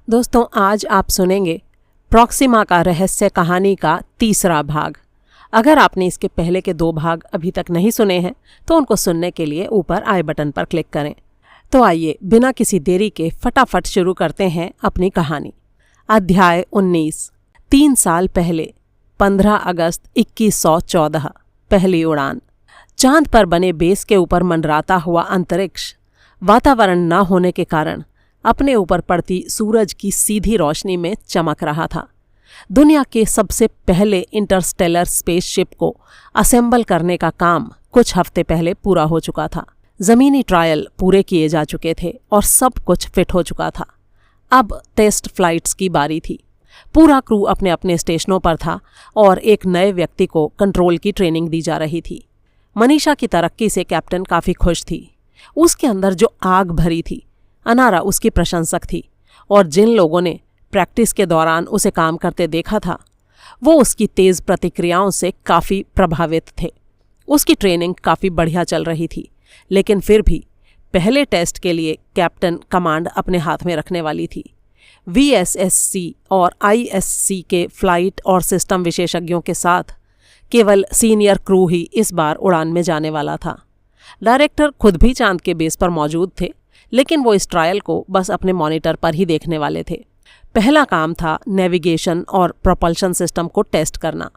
दोस्तों, आज आप सुनेंगे प्रॉक्सिमा का रहस्य कहानी का तीसरा भाग। अगर आपने इसके पहले के 2 भाग अभी तक नहीं सुने हैं तो उनको सुनने के लिए ऊपर आई बटन पर क्लिक करें। तो आइए बिना किसी देरी के फटाफट शुरू करते हैं अपनी कहानी। अध्याय 19। 3 साल पहले 15 अगस्त 2114, पहली उड़ान। चांद पर बने बेस के ऊपर मंडराता हुआ अंतरिक्ष वातावरण न होने के कारण अपने ऊपर पड़ती सूरज की सीधी रोशनी में चमक रहा था। दुनिया के सबसे पहले इंटरस्टेलर स्पेसशिप को असेंबल करने का काम कुछ हफ्ते पहले पूरा हो चुका था। जमीनी ट्रायल पूरे किए जा चुके थे और सब कुछ फिट हो चुका था। अब टेस्ट फ्लाइट्स की बारी थी। पूरा क्रू अपने अपने स्टेशनों पर था और एक नए व्यक्ति को कंट्रोल की ट्रेनिंग दी जा रही थी। मनीषा की तरक्की से कैप्टन काफ़ी खुश थी। उसके अंदर जो आग भरी थी, अनारा उसकी प्रशंसक थी और जिन लोगों ने प्रैक्टिस के दौरान उसे काम करते देखा था वो उसकी तेज़ प्रतिक्रियाओं से काफ़ी प्रभावित थे। उसकी ट्रेनिंग काफ़ी बढ़िया चल रही थी, लेकिन फिर भी पहले टेस्ट के लिए कैप्टन कमांड अपने हाथ में रखने वाली थी। VSSC और ISC के फ्लाइट और सिस्टम विशेषज्ञों के साथ केवल सीनियर क्रू ही इस बार उड़ान में जाने वाला था। डायरेक्टर खुद भी चांद के बेस पर मौजूद थे, लेकिन वो इस ट्रायल को बस अपने मॉनिटर पर ही देखने वाले थे। पहला काम था नेविगेशन और प्रोपल्शन सिस्टम को टेस्ट करना।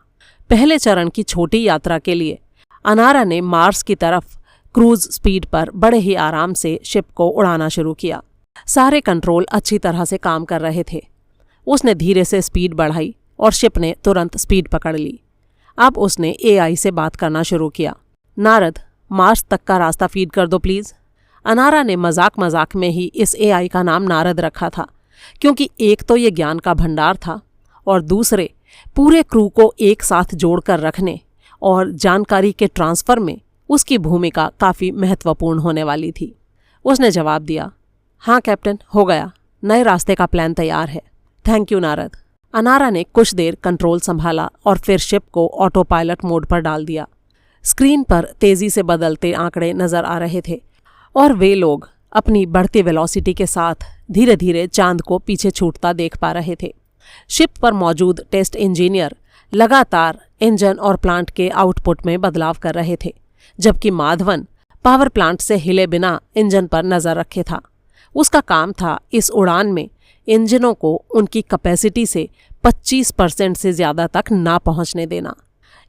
पहले चरण की छोटी यात्रा के लिए अनारा ने मार्स की तरफ क्रूज स्पीड पर बड़े ही आराम से शिप को उड़ाना शुरू किया। सारे कंट्रोल अच्छी तरह से काम कर रहे थे। उसने धीरे से स्पीड बढ़ाई और शिप ने तुरंत स्पीड पकड़ ली। अब उसने AI से बात करना शुरू किया। नारद, मार्स तक का रास्ता फीड कर दो प्लीज़। अनारा ने मजाक में ही इस AI का नाम नारद रखा था, क्योंकि एक तो ये ज्ञान का भंडार था और दूसरे पूरे क्रू को एक साथ जोड़कर रखने और जानकारी के ट्रांसफ़र में उसकी भूमिका काफ़ी महत्वपूर्ण होने वाली थी। उसने जवाब दिया, हाँ कैप्टन, हो गया। नए रास्ते का प्लान तैयार है। Thank you Narad. अनारा ने कुछ देर कंट्रोल संभाला और फिर शिप को ऑटो पायलट मोड पर डाल दिया। स्क्रीन पर तेज़ी से बदलते आंकड़े नज़र आ रहे थे और वे लोग अपनी बढ़ती वेलोसिटी के साथ धीरे धीरे चांद को पीछे छूटता देख पा रहे थे। शिप पर मौजूद टेस्ट इंजीनियर लगातार इंजन और प्लांट के आउटपुट में बदलाव कर रहे थे, जबकि माधवन पावर प्लांट से हिले बिना इंजन पर नज़र रखे था। उसका काम था इस उड़ान में इंजनों को उनकी कैपेसिटी से 25% से ज़्यादा तक ना पहुंचने देना।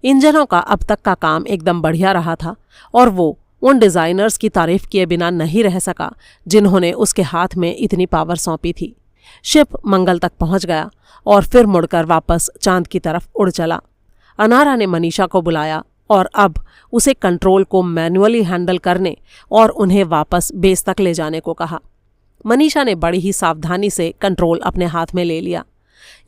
इंजनों का अब तक का काम एकदम बढ़िया रहा था और वो उन डिज़ाइनर्स की तारीफ किए बिना नहीं रह सका जिन्होंने उसके हाथ में इतनी पावर सौंपी थी। शिप मंगल तक पहुंच गया और फिर मुड़कर वापस चांद की तरफ उड़ चला। अनारा ने मनीषा को बुलाया और अब उसे कंट्रोल को मैन्युअली हैंडल करने और उन्हें वापस बेस तक ले जाने को कहा। मनीषा ने बड़ी ही सावधानी से कंट्रोल अपने हाथ में ले लिया।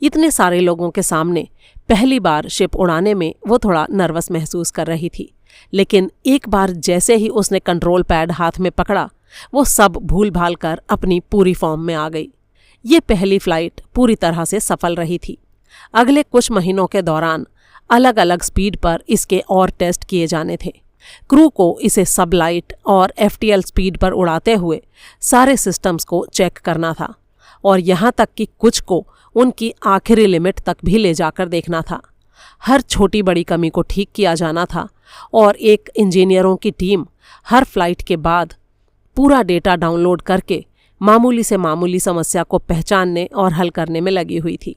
इतने सारे लोगों के सामने पहली बार शिप उड़ाने में वो थोड़ा नर्वस महसूस कर रही थी, लेकिन एक बार जैसे ही उसने कंट्रोल पैड हाथ में पकड़ा, वो सब भूल भाल कर अपनी पूरी फॉर्म में आ गई। ये पहली फ्लाइट पूरी तरह से सफल रही थी। अगले कुछ महीनों के दौरान अलग अलग स्पीड पर इसके और टेस्ट किए जाने थे। क्रू को इसे सबलाइट और FTL स्पीड पर उड़ाते हुए सारे सिस्टम्स को चेक करना था और यहाँ तक कि कुछ को उनकी आखिरी लिमिट तक भी ले जाकर देखना था। हर छोटी बड़ी कमी को ठीक किया जाना था और एक इंजीनियरों की टीम हर फ्लाइट के बाद पूरा डेटा डाउनलोड करके मामूली से मामूली समस्या को पहचानने और हल करने में लगी हुई थी।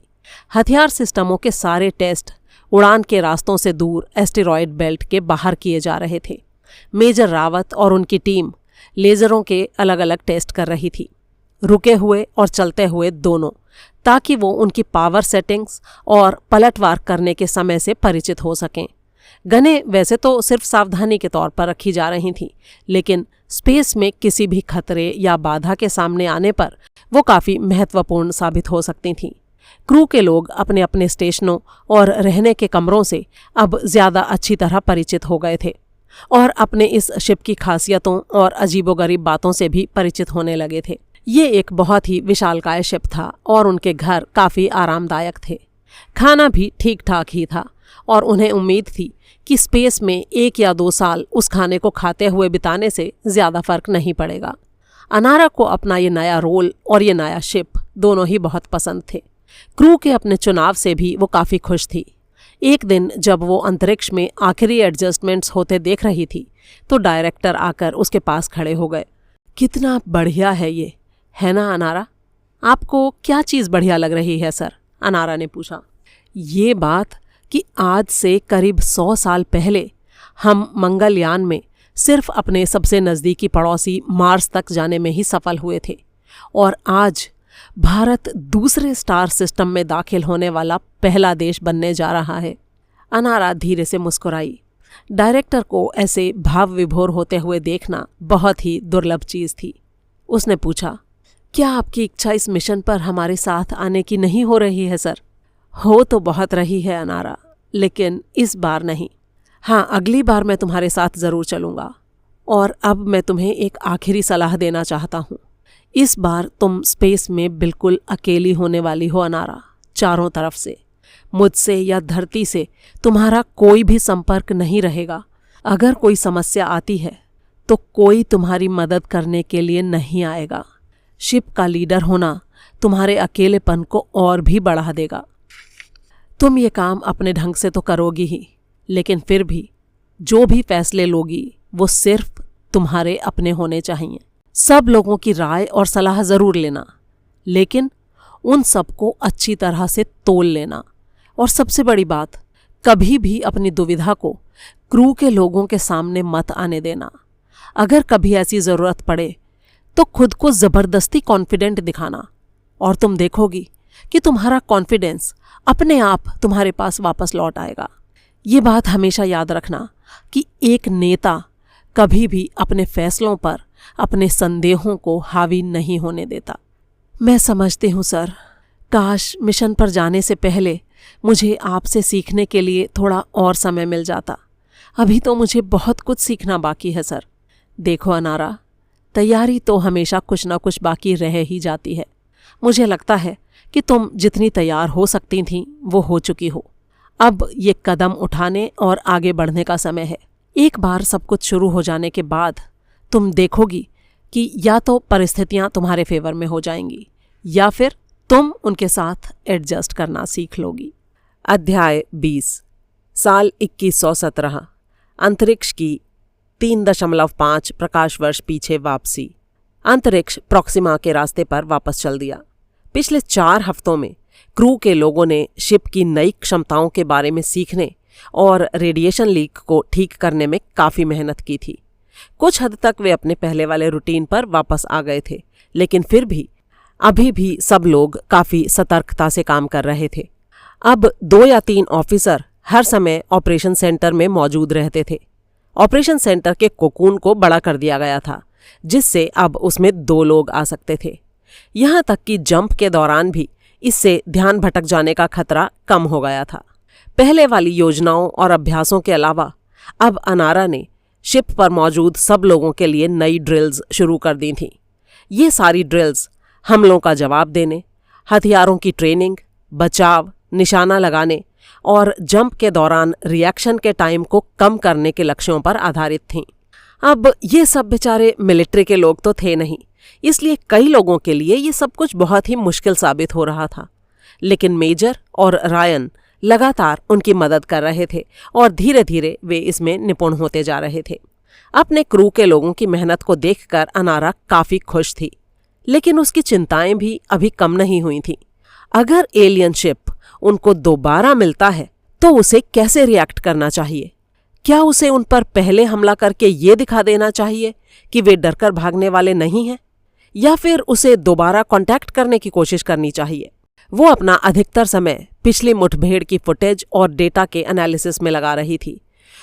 हथियार सिस्टमों के सारे टेस्ट उड़ान के रास्तों से दूर एस्टेरॉयड बेल्ट के बाहर किए जा रहे थे। मेजर रावत और उनकी टीम लेज़रों के अलग अलग टेस्ट कर रही थी, रुके हुए और चलते हुए दोनों, ताकि वो उनकी पावर सेटिंग्स और पलटवार करने के समय से परिचित हो सकें। गनें वैसे तो सिर्फ सावधानी के तौर पर रखी जा रही थीं, लेकिन स्पेस में किसी भी खतरे या बाधा के सामने आने पर वो काफ़ी महत्वपूर्ण साबित हो सकती थीं। क्रू के लोग अपने अपने स्टेशनों और रहने के कमरों से अब ज़्यादा अच्छी तरह परिचित हो गए थे और अपने इस शिप की खासियतों और अजीबोगरीब बातों से भी परिचित होने लगे थे। ये एक बहुत ही विशालकाय शिप था और उनके घर काफ़ी आरामदायक थे। खाना भी ठीक ठाक ही था और उन्हें उम्मीद थी कि स्पेस में 1 या 2 साल उस खाने को खाते हुए बिताने से ज़्यादा फर्क नहीं पड़ेगा। अनारा को अपना ये नया रोल और ये नया शिप दोनों ही बहुत पसंद थे। क्रू के अपने चुनाव से भी वो काफ़ी खुश थी। एक दिन जब वो अंतरिक्ष में आखिरी एडजस्टमेंट्स होते देख रही थी तो डायरेक्टर आकर उसके पास खड़े हो गए। कितना बढ़िया है ये, है ना अनारा? आपको क्या चीज़ बढ़िया लग रही है सर? अनारा ने पूछा। ये बात कि आज से करीब 100 साल पहले हम मंगलयान में सिर्फ अपने सबसे नज़दीकी पड़ोसी मार्स तक जाने में ही सफल हुए थे और आज भारत दूसरे स्टार सिस्टम में दाखिल होने वाला पहला देश बनने जा रहा है। अनारा धीरे से मुस्कुराई। डायरेक्टर को ऐसे भाव विभोर होते हुए देखना बहुत ही दुर्लभ चीज़ थी। उसने पूछा, क्या आपकी इच्छा इस मिशन पर हमारे साथ आने की नहीं हो रही है सर? हो तो बहुत रही है अनारा, लेकिन इस बार नहीं। हाँ, अगली बार मैं तुम्हारे साथ ज़रूर चलूँगा। और अब मैं तुम्हें एक आखिरी सलाह देना चाहता हूँ। इस बार तुम स्पेस में बिल्कुल अकेली होने वाली हो अनारा। चारों तरफ से मुझसे या धरती से तुम्हारा कोई भी संपर्क नहीं रहेगा। अगर कोई समस्या आती है तो कोई तुम्हारी मदद करने के लिए नहीं आएगा। शिप का लीडर होना तुम्हारे अकेलेपन को और भी बढ़ा देगा। तुम ये काम अपने ढंग से तो करोगी ही, लेकिन फिर भी जो भी फैसले लोगी वो सिर्फ तुम्हारे अपने होने चाहिए। सब लोगों की राय और सलाह ज़रूर लेना, लेकिन उन सबको अच्छी तरह से तोल लेना। और सबसे बड़ी बात, कभी भी अपनी दुविधा को क्रू के लोगों के सामने मत आने देना। अगर कभी ऐसी ज़रूरत पड़े तो खुद को ज़बरदस्ती कॉन्फिडेंट दिखाना और तुम देखोगी कि तुम्हारा कॉन्फिडेंस अपने आप तुम्हारे पास वापस लौट आएगा। ये बात हमेशा याद रखना कि एक नेता कभी भी अपने फैसलों पर अपने संदेहों को हावी नहीं होने देता। मैं समझती हूँ सर, काश मिशन पर जाने से पहले मुझे आपसे सीखने के लिए थोड़ा और समय मिल जाता। अभी तो मुझे बहुत कुछ सीखना बाकी है सर। देखो अनारा, तैयारी तो हमेशा कुछ ना कुछ बाकी रह ही जाती है। मुझे लगता है कि तुम जितनी तैयार हो सकती थीं वो हो चुकी हो। अब ये कदम उठाने और आगे बढ़ने का समय है। एक बार सब कुछ शुरू हो जाने के बाद तुम देखोगी कि या तो परिस्थितियां तुम्हारे फेवर में हो जाएंगी या फिर तुम उनके साथ एडजस्ट करना सीख लोगी। अध्याय 20। साल 2117। अंतरिक्ष की 3.5 प्रकाश वर्ष पीछे वापसी। अंतरिक्ष प्रॉक्सिमा के रास्ते पर वापस चल दिया। पिछले 4 हफ्तों में क्रू के लोगों ने शिप की नई क्षमताओं के बारे में सीखने और रेडिएशन लीक को ठीक करने में काफ़ी मेहनत की थी। कुछ हद तक वे अपने पहले वाले रूटीन पर वापस आ गए थे, लेकिन फिर भी अभी भी सब लोग काफ़ी सतर्कता से काम कर रहे थे। अब 2 या 3 ऑफिसर हर समय ऑपरेशन सेंटर में मौजूद रहते थे। ऑपरेशन सेंटर के कोकून को बड़ा कर दिया गया था, जिससे अब उसमें 2 लोग आ सकते थे। यहाँ तक कि जंप के दौरान भी इससे ध्यान भटक जाने का खतरा कम हो गया था। पहले वाली योजनाओं और अभ्यासों के अलावा अब अनारा ने शिप पर मौजूद सब लोगों के लिए नई ड्रिल्स शुरू कर दी थीं। ये सारी ड्रिल्स हमलों का जवाब देने, हथियारों की ट्रेनिंग, बचाव, निशाना लगाने और जंप के दौरान रिएक्शन के टाइम को कम करने के लक्ष्यों पर आधारित थीं। अब ये सब बेचारे मिलिट्री के लोग तो थे नहीं, इसलिए कई लोगों के लिए ये सब कुछ बहुत ही मुश्किल साबित हो रहा था। लेकिन मेजर और रायन लगातार उनकी मदद कर रहे थे और धीरे धीरे वे इसमें निपुण होते जा रहे थे। अपने क्रू के लोगों की मेहनत को देखकर अनारा काफ़ी खुश थी, लेकिन उसकी चिंताएं भी अभी कम नहीं हुई थीं। अगर एलियन शिप उनको दोबारा मिलता है तो उसे कैसे रिएक्ट करना चाहिए? क्या उसे उन पर पहले हमला करके ये दिखा देना चाहिए कि वे डरकर भागने वाले नहीं हैं, या फिर उसे दोबारा कांटेक्ट करने की कोशिश करनी चाहिए? वो अपना अधिकतर समय पिछली मुठभेड़ की फुटेज और डेटा के एनालिसिस में लगा रही थी।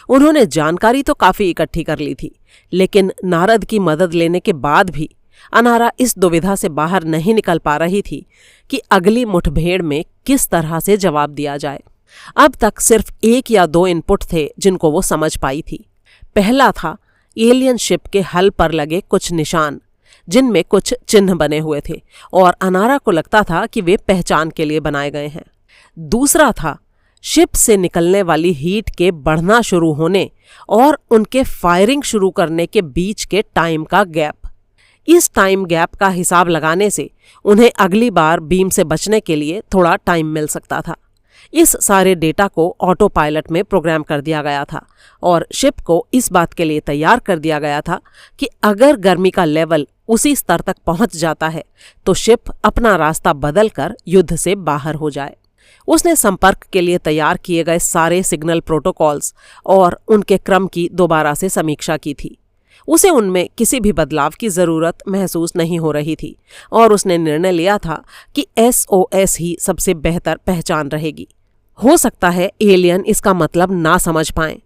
उन्होंने जानकारी तो काफ़ी इकट्ठी कर ली थी, लेकिन नारद की मदद लेने के बाद भी अनारा इस दुविधा से बाहर नहीं निकल पा रही थी कि अगली मुठभेड़ में किस तरह से जवाब दिया जाए। अब तक सिर्फ 1 या 2 इनपुट थे जिनको वो समझ पाई थी। पहला था एलियन शिप के हल पर लगे कुछ निशान, जिनमें कुछ चिन्ह बने हुए थे और अनारा को लगता था कि वे पहचान के लिए बनाए गए हैं। दूसरा था शिप से निकलने वाली हीट के बढ़ना शुरू होने और उनके फायरिंग शुरू करने के बीच के टाइम का गैप। इस टाइम गैप का हिसाब लगाने से उन्हें अगली बार बीम से बचने के लिए थोड़ा टाइम मिल सकता था। इस सारे डेटा को ऑटो पायलट में प्रोग्राम कर दिया गया था और शिप को इस बात के लिए तैयार कर दिया गया था कि अगर गर्मी का लेवल उसी स्तर तक पहुंच जाता है तो शिप अपना रास्ता बदलकर युद्ध से बाहर हो जाए। उसने संपर्क के लिए तैयार किए गए सारे सिग्नल प्रोटोकॉल्स और उनके क्रम की दोबारा से समीक्षा की थी। उसे उनमें किसी भी बदलाव की जरूरत महसूस नहीं हो रही थी और उसने निर्णय लिया था कि SOS ही सबसे बेहतर पहचान रहेगी। हो सकता है एलियन इसका मतलब ना समझ पाएं,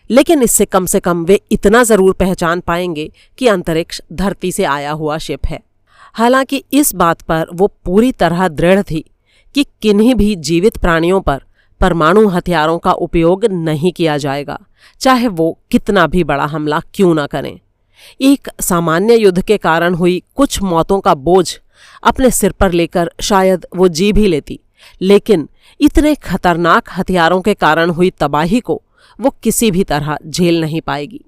लेकिन इससे कम से कम वे इतना जरूर पहचान पाएंगे कि अंतरिक्ष धरती से आया हुआ शिप है। हालांकि इस बात पर वो पूरी तरह दृढ़ थी कि किन्हीं भी जीवित प्राणियों पर परमाणु हथियारों का उपयोग नहीं किया जाएगा, चाहे वो कितना भी बड़ा हमला क्यों ना करें। एक सामान्य युद्ध के कारण हुई कुछ मौतों का बोझ अपने सिर पर लेकर शायद वो जी भी लेती, लेकिन इतने खतरनाक हथियारों के कारण हुई तबाही को वो किसी भी तरह झेल नहीं पाएगी।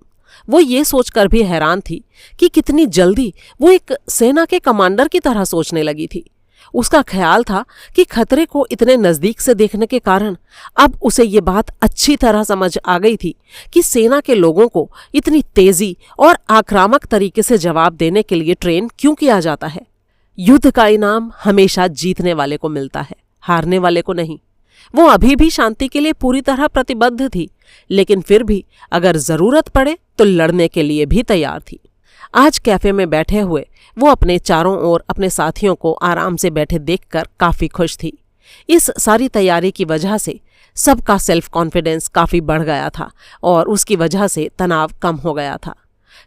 वो ये सोचकर भी हैरान थी कि कितनी जल्दी वो एक सेना के कमांडर की तरह सोचने लगी थी। उसका ख्याल था कि खतरे को इतने नजदीक से देखने के कारण अब उसे ये बात अच्छी तरह समझ आ गई थी कि सेना के लोगों को इतनी तेजी और आक्रामक तरीके से जवाब देने के लिए ट्रेन क्यों किया जाता है। युद्ध का इनाम हमेशा जीतने वाले को मिलता है, हारने वाले को नहीं। वो अभी भी शांति के लिए पूरी तरह प्रतिबद्ध थी, लेकिन फिर भी अगर जरूरत पड़े तो लड़ने के लिए भी तैयार थी। आज कैफे में बैठे हुए वो अपने चारों ओर अपने साथियों को आराम से बैठे देखकर काफी खुश थी। इस सारी तैयारी की वजह से सबका सेल्फ कॉन्फिडेंस काफी बढ़ गया था और उसकी वजह से तनाव कम हो गया था।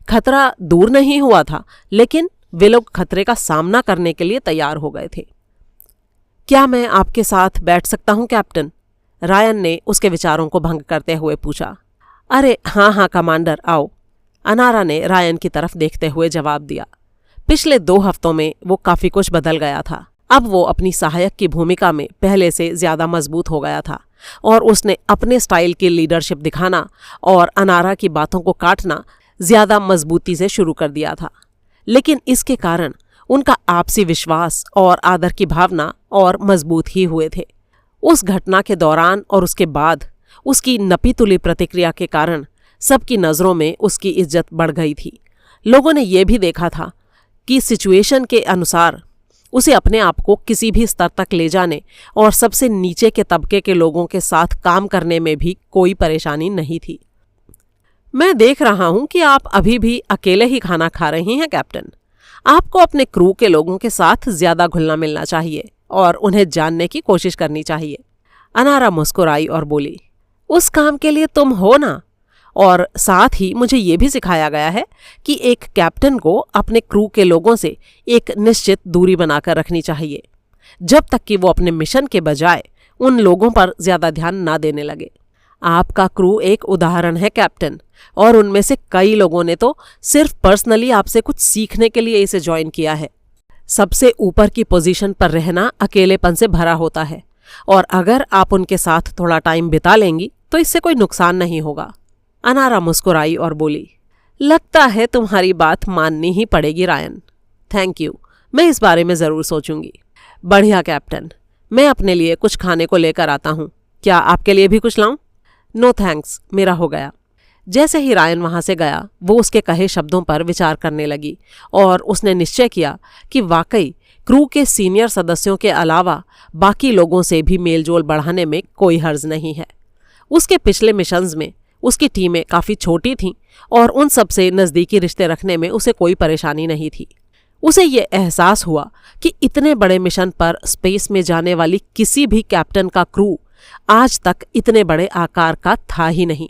खतरा दूर नहीं हुआ था, लेकिन वे लोग खतरे का सामना करने के लिए तैयार हो गए थे। क्या मैं आपके साथ बैठ सकता हूं कैप्टन? रायन ने उसके विचारों को भंग करते हुए पूछा। अरे हाँ कमांडर, आओ, अनारा ने रायन की तरफ देखते हुए जवाब दिया। पिछले 2 हफ्तों में वो काफी कुछ बदल गया था। अब वो अपनी सहायक की भूमिका में पहले से ज्यादा मजबूत हो गया था और उसने अपने स्टाइल की लीडरशिप दिखाना और अनारा की बातों को काटना ज्यादा मजबूती से शुरू कर दिया था। लेकिन इसके कारण उनका आपसी विश्वास और आदर की भावना और मजबूत ही हुए थे। उस घटना के दौरान और उसके बाद उसकी नपी तुली प्रतिक्रिया के कारण सबकी नजरों में उसकी इज्जत बढ़ गई थी। लोगों ने यह भी देखा था कि सिचुएशन के अनुसार उसे अपने आप को किसी भी स्तर तक ले जाने और सबसे नीचे के तबके के लोगों के साथ काम करने में भी कोई परेशानी नहीं थी। मैं देख रहा हूं कि आप अभी भी अकेले ही खाना खा रही हैं कैप्टन। आपको अपने क्रू के लोगों के साथ ज्यादा घुलना मिलना चाहिए और उन्हें जानने की कोशिश करनी चाहिए। अनारा मुस्कुराई और बोली, उस काम के लिए तुम हो ना, और साथ ही मुझे ये भी सिखाया गया है कि एक कैप्टन को अपने क्रू के लोगों से एक निश्चित दूरी बनाकर रखनी चाहिए, जब तक कि वो अपने मिशन के बजाय उन लोगों पर ज्यादा ध्यान ना देने लगे। आपका क्रू एक उदाहरण है कैप्टन, और उनमें से कई लोगों ने तो सिर्फ पर्सनली आपसे कुछ सीखने के लिए इसे ज्वाइन किया है। सबसे ऊपर की पोजीशन पर रहना अकेलेपन से भरा होता है, और अगर आप उनके साथ थोड़ा टाइम बिता लेंगी तो इससे कोई नुकसान नहीं होगा। अनारा मुस्कुराई और बोली, लगता है तुम्हारी बात माननी ही पड़ेगी रायन। थैंक यू, मैं इस बारे में जरूर सोचूंगी। बढ़िया कैप्टन, मैं अपने लिए कुछ खाने को लेकर आता हूँ। क्या आपके लिए भी कुछ लाऊं? नो थैंक्स, मेरा हो गया। जैसे ही रायन वहां से गया, वो उसके कहे शब्दों पर विचार करने लगी और उसने निश्चय किया कि वाकई क्रू के सीनियर सदस्यों के अलावा बाकी लोगों से भी मेलजोल बढ़ाने में कोई हर्ज नहीं है। उसके पिछले मिशंस में उसकी टीमें काफी छोटी थीं और उन सब से नजदीकी रिश्ते रखने में उसे कोई परेशानी नहीं थी। उसे ये एहसास हुआ कि इतने बड़े मिशन पर स्पेस में जाने वाली किसी भी कैप्टन का क्रू आज तक इतने बड़े आकार का था ही नहीं।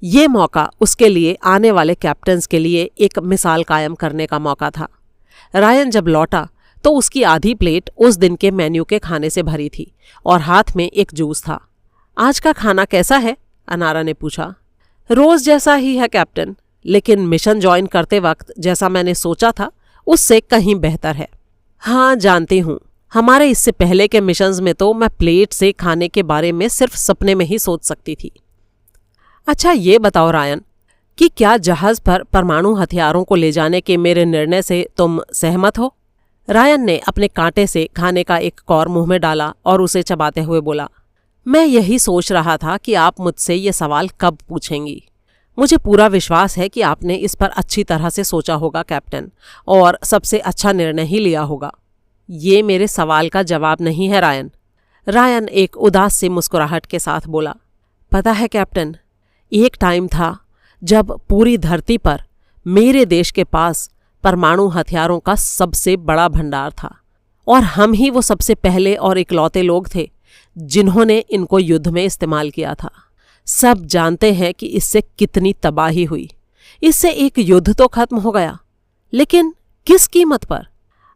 ये मौका उसके लिए आने वाले कैप्टन्स के लिए एक मिसाल कायम करने का मौका था। रायन जब लौटा तो उसकी आधी प्लेट उस दिन के मेन्यू के खाने से भरी थी और हाथ में एक जूस था। आज का खाना कैसा है? अनारा ने पूछा। रोज जैसा ही है कैप्टन, लेकिन मिशन ज्वाइन करते वक्त जैसा मैंने सोचा था उससे कहीं बेहतर है। हाँ जानती हूँ, हमारे इससे पहले के मिशंस में तो मैं प्लेट से खाने के बारे में सिर्फ सपने में ही सोच सकती थी। अच्छा ये बताओ रायन, कि क्या जहाज पर परमाणु हथियारों को ले जाने के मेरे निर्णय से तुम सहमत हो? रायन ने अपने कांटे से खाने का एक कौर मुंह में डाला और उसे चबाते हुए बोला, मैं यही सोच रहा था कि आप मुझसे ये सवाल कब पूछेंगी। मुझे पूरा विश्वास है कि आपने इस पर अच्छी तरह से सोचा होगा कैप्टन, और सबसे अच्छा निर्णय ही लिया होगा। ये मेरे सवाल का जवाब नहीं है रायन। रायन एक उदास सी मुस्कुराहट के साथ बोला, पता है कैप्टन, एक टाइम था जब पूरी धरती पर मेरे देश के पास परमाणु हथियारों का सबसे बड़ा भंडार था, और हम ही वो सबसे पहले और इकलौते लोग थे जिन्होंने इनको युद्ध में इस्तेमाल किया था। सब जानते हैं कि इससे कितनी तबाही हुई। इससे एक युद्ध तो खत्म हो गया, लेकिन किस कीमत पर?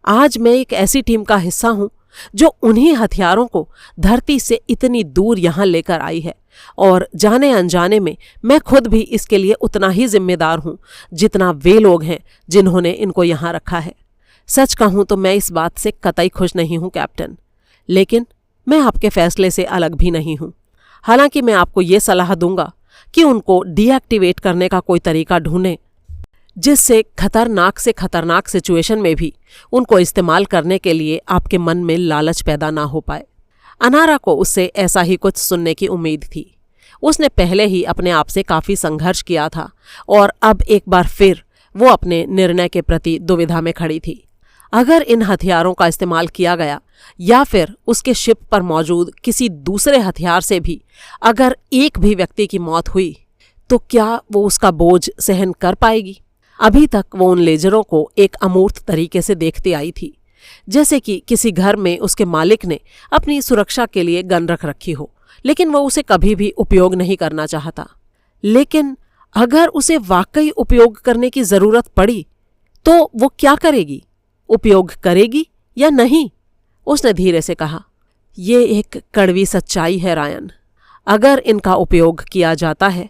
आज मैं एक ऐसी टीम का हिस्सा हूं जो उन्हीं हथियारों को धरती से इतनी दूर यहां लेकर आई है, और जाने अनजाने में मैं खुद भी इसके लिए उतना ही जिम्मेदार हूं जितना वे लोग हैं जिन्होंने इनको यहां रखा है। सच कहूं तो मैं इस बात से कतई खुश नहीं हूं कैप्टन, लेकिन मैं आपके फैसले से अलग भी नहीं हूं। हालांकि मैं आपको ये सलाह दूंगा कि उनको डीएक्टिवेट करने का कोई तरीका ढूंढें जिससे खतरनाक से खतरनाक सिचुएशन में भी उनको इस्तेमाल करने के लिए आपके मन में लालच पैदा ना हो पाए। अनारा को उससे ऐसा ही कुछ सुनने की उम्मीद थी। उसने पहले ही अपने आप से काफी संघर्ष किया था और अब एक बार फिर वो अपने निर्णय के प्रति दुविधा में खड़ी थी। अगर इन हथियारों का इस्तेमाल किया गया या फिर उसके शिप पर मौजूद किसी दूसरे हथियार से भी अगर एक भी व्यक्ति की मौत हुई तो क्या वो उसका बोझ सहन कर पाएगी? अभी तक वो उन लेजरों को एक अमूर्त तरीके से देखती आई थी, जैसे कि किसी घर में उसके मालिक ने अपनी सुरक्षा के लिए गन रख रखी हो, लेकिन वो उसे कभी भी उपयोग नहीं करना चाहता। लेकिन अगर उसे वाकई उपयोग करने की जरूरत पड़ी तो वो क्या करेगी? उपयोग करेगी या नहीं? उसने धीरे से कहा, ये एक कड़वी सच्चाई है रायन। अगर इनका उपयोग किया जाता है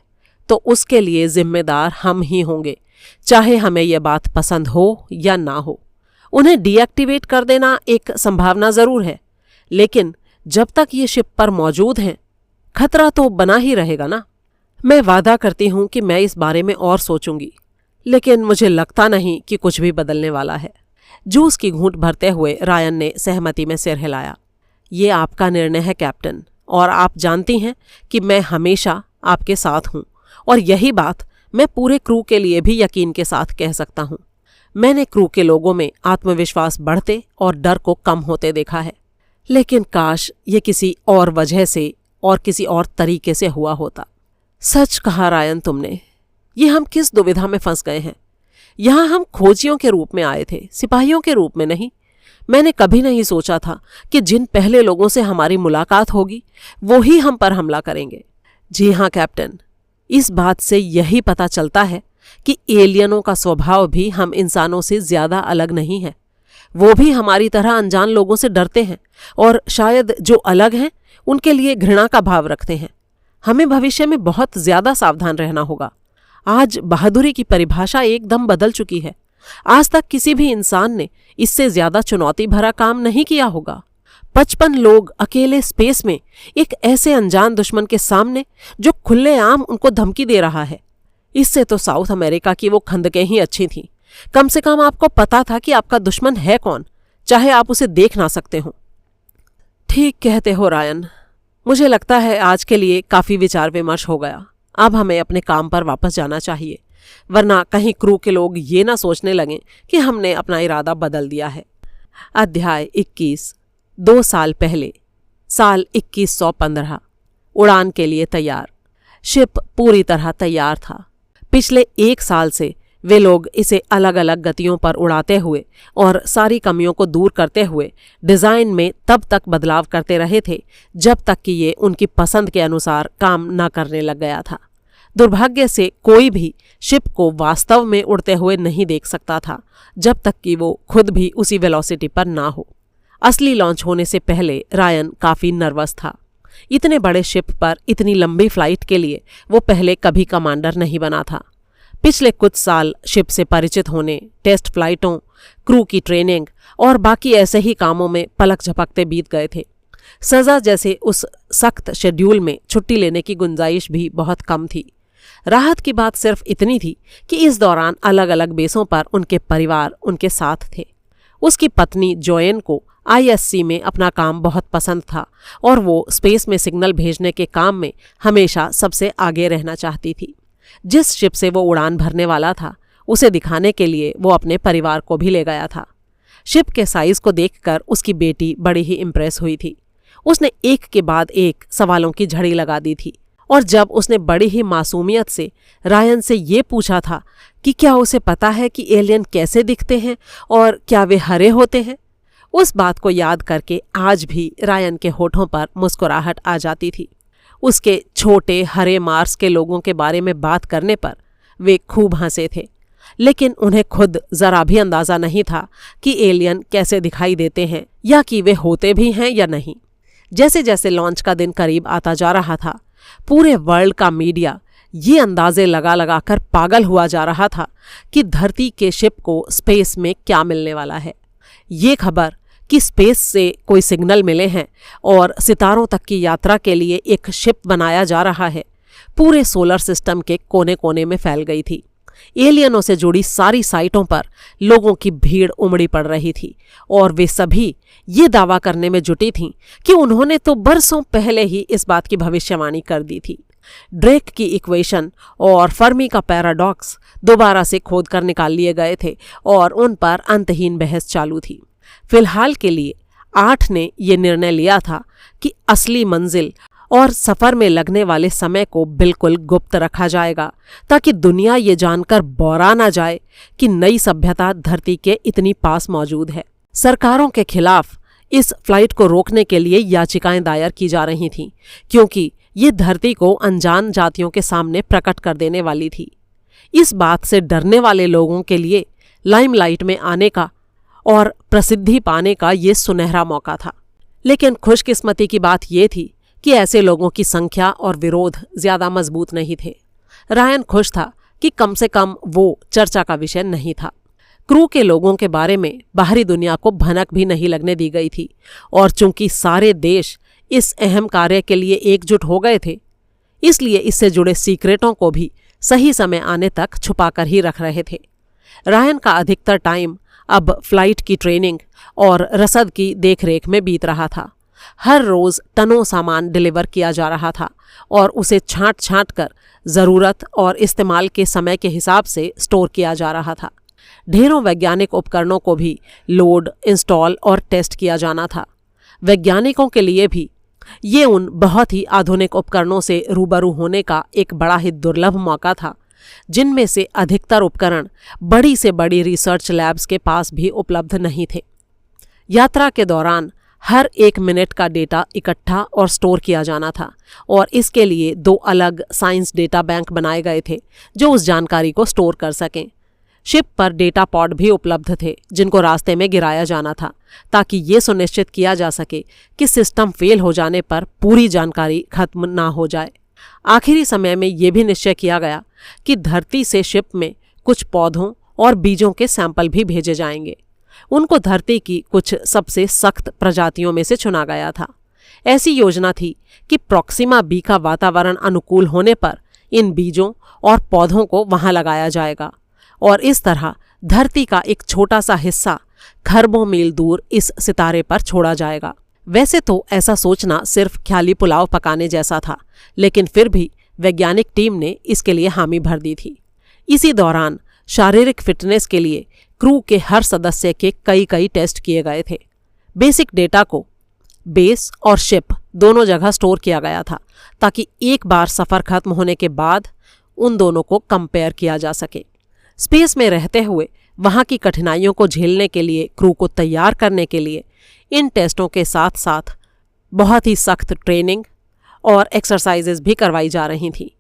तो उसके लिए जिम्मेदार हम ही होंगे, चाहे हमें यह बात पसंद हो या ना हो। उन्हें डीएक्टिवेट कर देना एक संभावना जरूर है, लेकिन जब तक ये शिप पर मौजूद हैं, खतरा तो बना ही रहेगा ना। मैं वादा करती हूं कि मैं इस बारे में और सोचूंगी, लेकिन मुझे लगता नहीं कि कुछ भी बदलने वाला है। जूस की घूंट भरते हुए रायन ने सहमति में सिर हिलाया। ये आपका निर्णय है कैप्टन, और आप जानती हैं कि मैं हमेशा आपके साथ हूं, और यही बात मैं पूरे क्रू के लिए भी यकीन के साथ कह सकता हूं। मैंने क्रू के लोगों में आत्मविश्वास बढ़ते और डर को कम होते देखा है, लेकिन काश ये किसी और वजह से और किसी और तरीके से हुआ होता। सच कहा रायन तुमने। ये हम किस दुविधा में फंस गए हैं। यहां हम खोजियों के रूप में आए थे, सिपाहियों के रूप में नहीं। मैंने कभी नहीं सोचा था कि जिन पहले लोगों से हमारी मुलाकात होगी वो ही हम पर हमला करेंगे। जी हाँ कैप्टन, इस बात से यही पता चलता है कि एलियनों का स्वभाव भी हम इंसानों से ज्यादा अलग नहीं है। वो भी हमारी तरह अनजान लोगों से डरते हैं, और शायद जो अलग हैं उनके लिए घृणा का भाव रखते हैं। हमें भविष्य में बहुत ज्यादा सावधान रहना होगा। आज बहादुरी की परिभाषा एकदम बदल चुकी है। आज तक किसी भी इंसान ने इससे ज्यादा चुनौती भरा काम नहीं किया होगा। 55 लोग अकेले स्पेस में एक ऐसे अनजान दुश्मन के सामने जो खुलेआम उनको धमकी दे रहा है। इससे तो साउथ अमेरिका की वो खंदकें ही अच्छी थीं। कम से कम आपको पता था कि आपका दुश्मन है कौन, चाहे आप उसे देख ना सकते हो। ठीक कहते हो रायन, मुझे लगता है आज के लिए काफी विचार विमर्श हो गया। अब हमें अपने काम पर वापस जाना चाहिए, वरना कहीं क्रू के लोग ये ना सोचने लगें कि हमने अपना इरादा बदल दिया है। अध्याय 21। 2 साल पहले, साल 2115। उड़ान के लिए तैयार। शिप पूरी तरह तैयार था। पिछले 1 साल से वे लोग इसे अलग अलग गतियों पर उड़ाते हुए और सारी कमियों को दूर करते हुए डिजाइन में तब तक बदलाव करते रहे थे जब तक कि ये उनकी पसंद के अनुसार काम न करने लग गया था। दुर्भाग्य से कोई भी शिप को वास्तव में उड़ते हुए नहीं देख सकता था जब तक कि वो खुद भी उसी वेलोसिटी पर ना हो। असली लॉन्च होने से पहले रायन काफी नर्वस था। इतने बड़े शिप पर इतनी लंबी फ्लाइट के लिए वो पहले कभी कमांडर नहीं बना था। पिछले कुछ साल शिप से परिचित होने, टेस्ट फ्लाइटों, क्रू की ट्रेनिंग और बाकी ऐसे ही कामों में पलक झपकते बीत गए थे। सजा जैसे उस सख्त शेड्यूल में छुट्टी लेने की गुंजाइश भी बहुत कम थी। राहत की बात सिर्फ इतनी थी कि इस दौरान अलग अलग बेसों पर उनके परिवार उनके साथ थे। उसकी पत्नी जोएन को ISC में अपना काम बहुत पसंद था और वो स्पेस में सिग्नल भेजने के काम में हमेशा सबसे आगे रहना चाहती थी। जिस शिप से वो उड़ान भरने वाला था उसे दिखाने के लिए वो अपने परिवार को भी ले गया था। शिप के साइज को देखकर उसकी बेटी बड़ी ही इम्प्रेस हुई थी। उसने एक के बाद एक सवालों की झड़ी लगा दी थी और जब उसने बड़ी ही मासूमियत से रायन से ये पूछा था कि क्या उसे पता है कि एलियन कैसे दिखते हैं और क्या वे हरे होते हैं, उस बात को याद करके आज भी रायन के होठों पर मुस्कुराहट आ जाती थी। उसके छोटे हरे मार्स के लोगों के बारे में बात करने पर वे खूब हंसे थे, लेकिन उन्हें खुद जरा भी अंदाजा नहीं था कि एलियन कैसे दिखाई देते हैं या कि वे होते भी हैं या नहीं। जैसे जैसे लॉन्च का दिन करीब आता जा रहा था, पूरे वर्ल्ड का मीडिया ये अंदाजे लगा लगा कर पागल हुआ जा रहा था कि धरती के शिप को स्पेस में क्या मिलने वाला है। ये खबर कि स्पेस से कोई सिग्नल मिले हैं और सितारों तक की यात्रा के लिए एक शिप बनाया जा रहा है, पूरे सोलर सिस्टम के कोने कोने में फैल गई थी। एलियनों से जुड़ी सारी साइटों पर लोगों की भीड़ उमड़ी पड़ रही थी और वे सभी ये दावा करने में जुटी थीं कि उन्होंने तो बरसों पहले ही इस बात की भविष्यवाणी कर दी थी। ड्रेक की इक्वेशन और फर्मी का पैराडॉक्स दोबारा से खोद कर निकाल लिए गए थे और उन पर अंतहीन बहस चालू थी। फिलहाल के लिए 8 ने ये निर्णय लिया था कि असली मंजिल और सफर में लगने वाले समय को बिल्कुल गुप्त रखा जाएगा ताकि दुनिया ये जानकर बौरा ना जाए कि नई सभ्यता धरती के इतनी पास मौजूद है। सरकारों के खिलाफ इस फ्लाइट को रोकने के लिए याचिकाएं दायर की जा रही थीं, क्योंकि ये धरती को अनजान जातियों के सामने प्रकट कर देने वाली थी। इस बात से डरने वाले लोगों के लिए लाइमलाइट में आने का और प्रसिद्धि पाने का ये सुनहरा मौका था। लेकिन खुशकिस्मती की बात ये थी कि ऐसे लोगों की संख्या और विरोध ज्यादा मजबूत नहीं थे। रायन खुश था कि कम से कम वो चर्चा का विषय नहीं था। क्रू के लोगों के बारे में बाहरी दुनिया को भनक भी नहीं लगने दी गई थी और चूंकि सारे देश इस अहम कार्य के लिए एकजुट हो गए थे, इसलिए इससे जुड़े सीक्रेटों को भी सही समय आने तक छुपाकर ही रख रहे थे। रायन का अधिकतर टाइम अब फ्लाइट की ट्रेनिंग और रसद की देखरेख में बीत रहा था। हर रोज टनों सामान डिलीवर किया जा रहा था और उसे छांट छांट कर जरूरत और इस्तेमाल के समय के हिसाब से स्टोर किया जा रहा था। ढेरों वैज्ञानिक उपकरणों को भी लोड, इंस्टॉल और टेस्ट किया जाना था। वैज्ञानिकों के लिए भी ये उन बहुत ही आधुनिक उपकरणों से रूबरू होने का एक बड़ा ही दुर्लभ मौका था, जिनमें से अधिकतर उपकरण बड़ी से बड़ी रिसर्च लैब्स के पास भी उपलब्ध नहीं थे। यात्रा के दौरान हर 1 मिनट का डेटा इकट्ठा और स्टोर किया जाना था और इसके लिए 2 अलग साइंस डेटा बैंक बनाए गए थे जो उस जानकारी को स्टोर कर सकें। शिप पर डेटा पॉड भी उपलब्ध थे जिनको रास्ते में गिराया जाना था ताकि ये सुनिश्चित किया जा सके कि सिस्टम फेल हो जाने पर पूरी जानकारी खत्म ना हो जाए। आखिरी समय में ये भी निश्चय किया गया कि धरती से शिप में कुछ पौधों और बीजों के सैंपल भी भेजे जाएंगे। उनको धरती की कुछ सबसे सख्त प्रजातियों में से चुना गया था। ऐसी योजना थी कि प्रॉक्सिमा बी का वातावरण अनुकूल होने पर इन बीजों और पौधों को वहां लगाया जाएगा और इस तरह धरती का एक छोटा सा हिस्सा खरबों मील दूर इस सितारे पर छोड़ा जाएगा। वैसे तो ऐसा सोचना सिर्फ ख्याली पुलाव पकाने जैसा था, लेकिन फिर भी वैज्ञानिक टीम ने इसके लिए हामी भर दी थी। इसी दौरान शारीरिक फिटनेस के लिए क्रू के हर सदस्य के कई टेस्ट किए गए थे। बेसिक डेटा को बेस और शिप दोनों जगह स्टोर किया गया था ताकि एक बार सफ़र खत्म होने के बाद उन दोनों को कंपेयर किया जा सके। स्पेस में रहते हुए वहाँ की कठिनाइयों को झेलने के लिए क्रू को तैयार करने के लिए इन टेस्टों के साथ साथ बहुत ही सख्त ट्रेनिंग और एक्सरसाइजेज भी करवाई जा रही थी।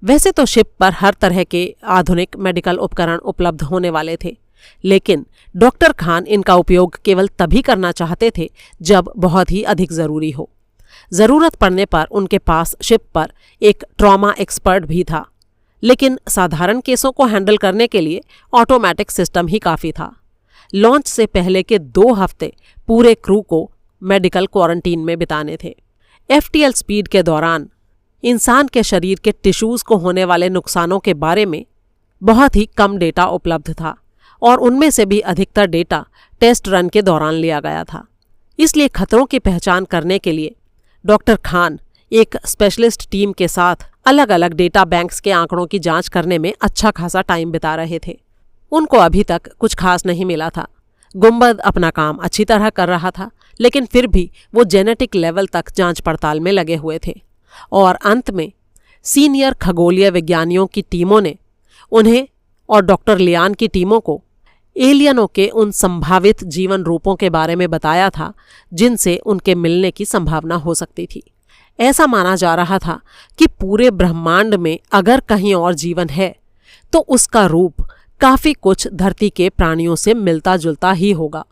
वैसे तो शिप पर हर तरह के आधुनिक मेडिकल उपकरण उपलब्ध होने वाले थे, लेकिन डॉक्टर खान इनका उपयोग केवल तभी करना चाहते थे जब बहुत ही अधिक ज़रूरी हो। ज़रूरत पड़ने पर उनके पास शिप पर एक ट्रॉमा एक्सपर्ट भी था, लेकिन साधारण केसों को हैंडल करने के लिए ऑटोमेटिक सिस्टम ही काफ़ी था। लॉन्च से पहले के 2 हफ्ते पूरे क्रू को मेडिकल क्वारंटीन में बिताने थे। FTL स्पीड के दौरान इंसान के शरीर के टिश्यूज को होने वाले नुकसानों के बारे में बहुत ही कम डेटा उपलब्ध था और उनमें से भी अधिकतर डेटा टेस्ट रन के दौरान लिया गया था। इसलिए खतरों की पहचान करने के लिए डॉक्टर खान एक स्पेशलिस्ट टीम के साथ अलग अलग डेटा बैंक्स के आंकड़ों की जांच करने में अच्छा खासा टाइम बिता रहे थे। उनको अभी तक कुछ खास नहीं मिला था। गुंबद अपना काम अच्छी तरह कर रहा था, लेकिन फिर भी वो जेनेटिक लेवल तक जांच पड़ताल में लगे हुए थे और अंत में सीनियर खगोलीय विज्ञानियों की टीमों ने उन्हें और डॉक्टर लियान की टीमों को एलियनों के उन संभावित जीवन रूपों के बारे में बताया था जिनसे उनके मिलने की संभावना हो सकती थी। ऐसा माना जा रहा था कि पूरे ब्रह्मांड में अगर कहीं और जीवन है तो उसका रूप काफी कुछ धरती के प्राणियों से मिलता जुलता ही होगा।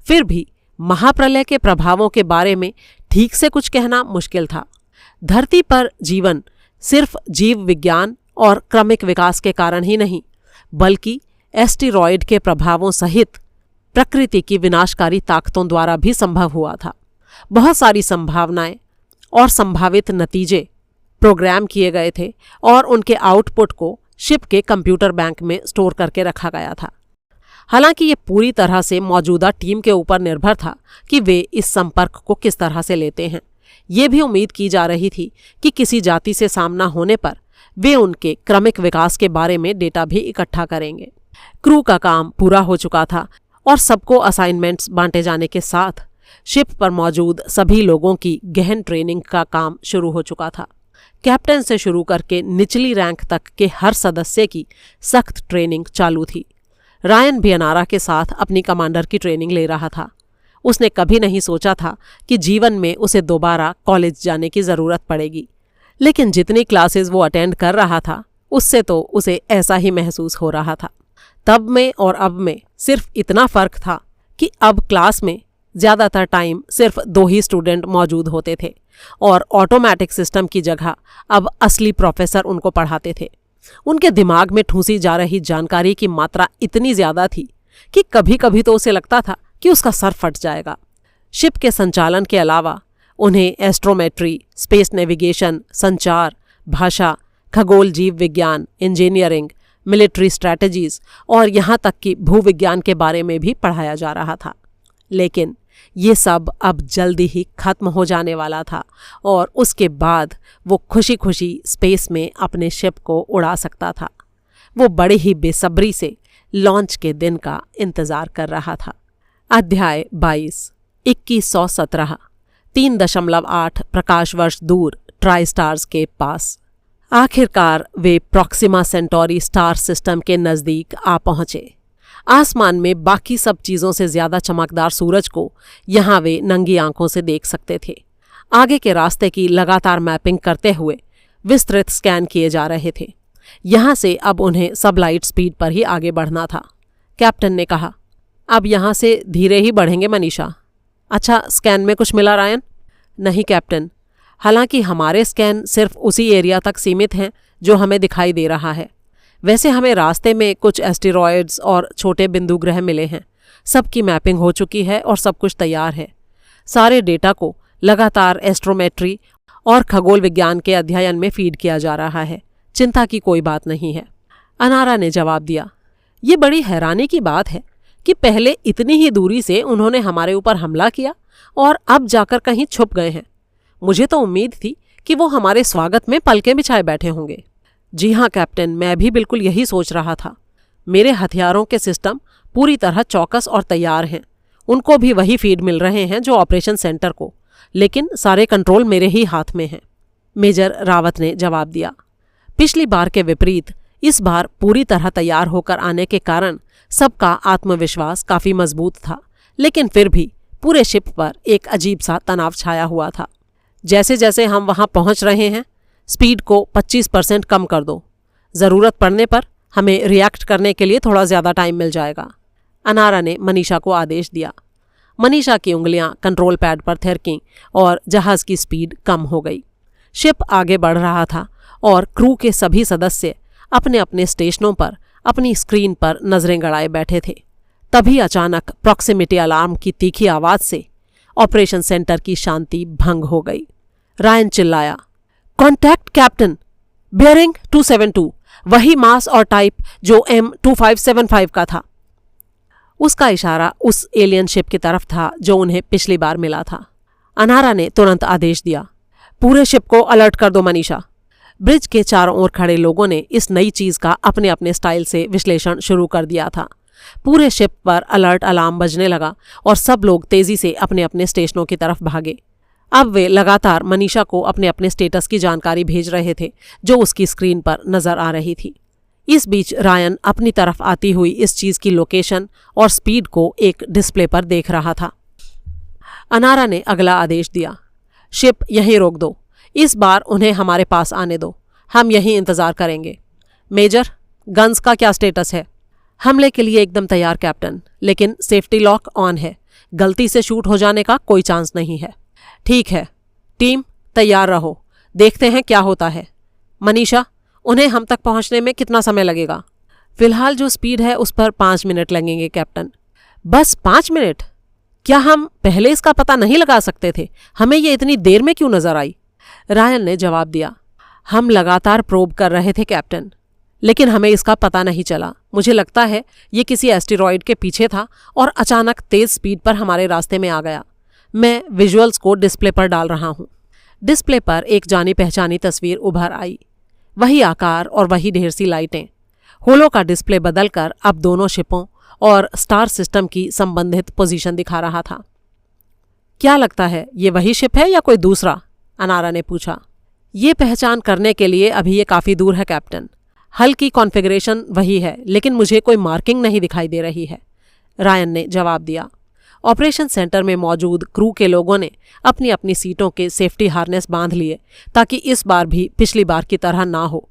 फिर भी महाप्रलय के प्रभावों के बारे में ठीक से कुछ कहना मुश्किल था। धरती पर जीवन सिर्फ जीव विज्ञान और क्रमिक विकास के कारण ही नहीं, बल्कि एस्टेरॉयड के प्रभावों सहित प्रकृति की विनाशकारी ताकतों द्वारा भी संभव हुआ था। बहुत सारी संभावनाएं और संभावित नतीजे प्रोग्राम किए गए थे और उनके आउटपुट को शिप के कंप्यूटर बैंक में स्टोर करके रखा गया था। हालांकि ये पूरी तरह से मौजूदा टीम के ऊपर निर्भर था कि वे इस संपर्क को किस तरह से लेते हैं। ये भी उम्मीद की जा रही थी कि किसी जाति से सामना होने पर वे उनके क्रमिक विकास के बारे में डेटा भी इकट्ठा करेंगे। क्रू का काम पूरा हो चुका था और सबको असाइनमेंट्स बांटे जाने के साथ शिप पर मौजूद सभी लोगों की गहन ट्रेनिंग का काम शुरू हो चुका था। कैप्टन से शुरू करके निचली रैंक तक के हर सदस्य की सख्त ट्रेनिंग चालू थी। रायन भी अनारा के साथ अपनी कमांडर की ट्रेनिंग ले रहा था। उसने कभी नहीं सोचा था कि जीवन में उसे दोबारा कॉलेज जाने की ज़रूरत पड़ेगी, लेकिन जितनी क्लासेस वो अटेंड कर रहा था उससे तो उसे ऐसा ही महसूस हो रहा था। तब में और अब में सिर्फ इतना फ़र्क था कि अब क्लास में ज़्यादातर टाइम सिर्फ 2 ही स्टूडेंट मौजूद होते थे और ऑटोमेटिक सिस्टम की जगह अब असली प्रोफेसर उनको पढ़ाते थे। उनके दिमाग में ठूंसी जा रही जानकारी की मात्रा इतनी ज़्यादा थी कि कभी कभी तो उसे लगता था कि उसका सर फट जाएगा। शिप के संचालन के अलावा उन्हें एस्ट्रोमेट्री, स्पेस नेविगेशन, संचार, भाषा, खगोल जीव विज्ञान, इंजीनियरिंग, मिलिट्री स्ट्रैटेजीज और यहाँ तक कि भूविज्ञान के बारे में भी पढ़ाया जा रहा था। लेकिन ये सब अब जल्दी ही खत्म हो जाने वाला था और उसके बाद वो खुशी खुशी स्पेस में अपने शिप को उड़ा सकता था। वो बड़े ही बेसब्री से लॉन्च के दिन का इंतज़ार कर रहा था। अध्याय 22 2117 3.8 प्रकाश वर्ष दूर ट्राई स्टार्स के पास। आखिरकार वे प्रॉक्सिमा सेंटोरी स्टार सिस्टम के नज़दीक आ पहुँचे। आसमान में बाकी सब चीज़ों से ज़्यादा चमकदार सूरज को यहाँ वे नंगी आंखों से देख सकते थे। आगे के रास्ते की लगातार मैपिंग करते हुए विस्तृत स्कैन किए जा रहे थे। यहाँ से अब उन्हें सब लाइट स्पीड पर ही आगे बढ़ना था। कैप्टन ने कहा, अब यहाँ से धीरे ही बढ़ेंगे मनीषा। अच्छा, स्कैन में कुछ मिला रायन? नहीं कैप्टन, हालांकि हमारे स्कैन सिर्फ उसी एरिया तक सीमित हैं जो हमें दिखाई दे रहा है। वैसे हमें रास्ते में कुछ एस्टेरॉयड्स और छोटे बिंदु ग्रह मिले हैं। सबकी मैपिंग हो चुकी है और सब कुछ तैयार है। सारे डेटा को लगातार एस्ट्रोमेट्री और खगोल विज्ञान के अध्ययन में फीड किया जा रहा है। चिंता की कोई बात नहीं है, अनारा ने जवाब दिया। ये बड़ी हैरानी की बात है कि पहले इतनी ही दूरी से उन्होंने हमारे ऊपर हमला किया और अब जाकर कहीं छुप गए हैं। मुझे तो उम्मीद थी कि वो हमारे स्वागत में पलकें बिछाए बैठे होंगे। जी हाँ कैप्टन, मैं भी बिल्कुल यही सोच रहा था। मेरे हथियारों के सिस्टम पूरी तरह चौकस और तैयार हैं। उनको भी वही फीड मिल रहे हैं जो ऑपरेशन सेंटर को, लेकिन सारे कंट्रोल मेरे ही हाथ में हैं, मेजर रावत ने जवाब दिया। पिछली बार के विपरीत इस बार पूरी तरह तैयार होकर आने के कारण सबका आत्मविश्वास काफ़ी मजबूत था, लेकिन फिर भी पूरे शिप पर एक अजीब सा तनाव छाया हुआ था। जैसे जैसे हम वहाँ पहुँच रहे हैं, स्पीड को 25% कम कर दो। ज़रूरत पड़ने पर हमें रिएक्ट करने के लिए थोड़ा ज़्यादा टाइम मिल जाएगा, अनारा ने मनीषा को आदेश दिया। मनीषा की उंगलियां कंट्रोल पैड पर थिरकीं और जहाज़ की स्पीड कम हो गई। शिप आगे बढ़ रहा था और क्रू के सभी सदस्य अपने अपने स्टेशनों पर अपनी स्क्रीन पर नज़रें गड़ाए बैठे थे। तभी अचानक प्रॉक्सिमिटी अलार्म की तीखी आवाज़ से ऑपरेशन सेंटर की शांति भंग हो गई। रायन चिल्लाया, कॉन्टैक्ट कैप्टन, बियरिंग 272, वही मास और टाइप जो M2575 का था। उसका इशारा उस एलियन शिप की तरफ था जो उन्हें पिछली बार मिला था। अनारा ने तुरंत आदेश दिया, पूरे शिप को अलर्ट कर दो मनीषा। ब्रिज के चारों ओर खड़े लोगों ने इस नई चीज का अपने अपने स्टाइल से विश्लेषण शुरू कर दिया था। पूरे शिप पर अलर्ट अलार्म बजने लगा और सब लोग तेजी से अपने अपने स्टेशनों की तरफ भागे। अब वे लगातार मनीषा को अपने अपने स्टेटस की जानकारी भेज रहे थे जो उसकी स्क्रीन पर नजर आ रही थी। इस बीच रायन अपनी तरफ आती हुई इस चीज की लोकेशन और स्पीड को एक डिस्प्ले पर देख रहा था। अनारा ने अगला आदेश दिया, शिप यहीं रोक दो, इस बार उन्हें हमारे पास आने दो, हम यहीं इंतजार करेंगे। मेजर, गन्स का क्या स्टेटस है? हमले के लिए एकदम तैयार कैप्टन, लेकिन सेफ्टी लॉक ऑन है, गलती से शूट हो जाने का कोई चांस नहीं है। ठीक है, टीम तैयार रहो, देखते हैं क्या होता है। मनीषा, उन्हें हम तक पहुंचने में कितना समय लगेगा? फिलहाल जो स्पीड है उस पर 5 मिनट लगेंगे कैप्टन। बस 5 मिनट? क्या हम पहले इसका पता नहीं लगा सकते थे? हमें ये इतनी देर में क्यों नजर आई? रायन ने जवाब दिया, हम लगातार प्रोब कर रहे थे कैप्टन, लेकिन हमें इसका पता नहीं चला। मुझे लगता है ये किसी एस्टेरॉयड के पीछे था और अचानक तेज स्पीड पर हमारे रास्ते में आ गया। मैं विजुअल्स को डिस्प्ले पर डाल रहा हूँ। डिस्प्ले पर एक जानी पहचानी तस्वीर उभर आई, वही आकार और वही ढेर सी लाइटें। होलो का डिस्प्ले बदलकर अब दोनों शिपों और स्टार सिस्टम की संबंधित पोजीशन दिखा रहा था। क्या लगता है ये वही शिप है या कोई दूसरा? अनारा ने पूछा। ये पहचान करने के लिए अभी ये काफ़ी दूर है कैप्टन। हल की कॉन्फ़िगरेशन वही है, लेकिन मुझे कोई मार्किंग नहीं दिखाई दे रही है, रायन ने जवाब दिया। ऑपरेशन सेंटर में मौजूद क्रू के लोगों ने अपनी अपनी सीटों के सेफ्टी हार्नेस बांध लिए ताकि इस बार भी पिछली बार की तरह ना हो।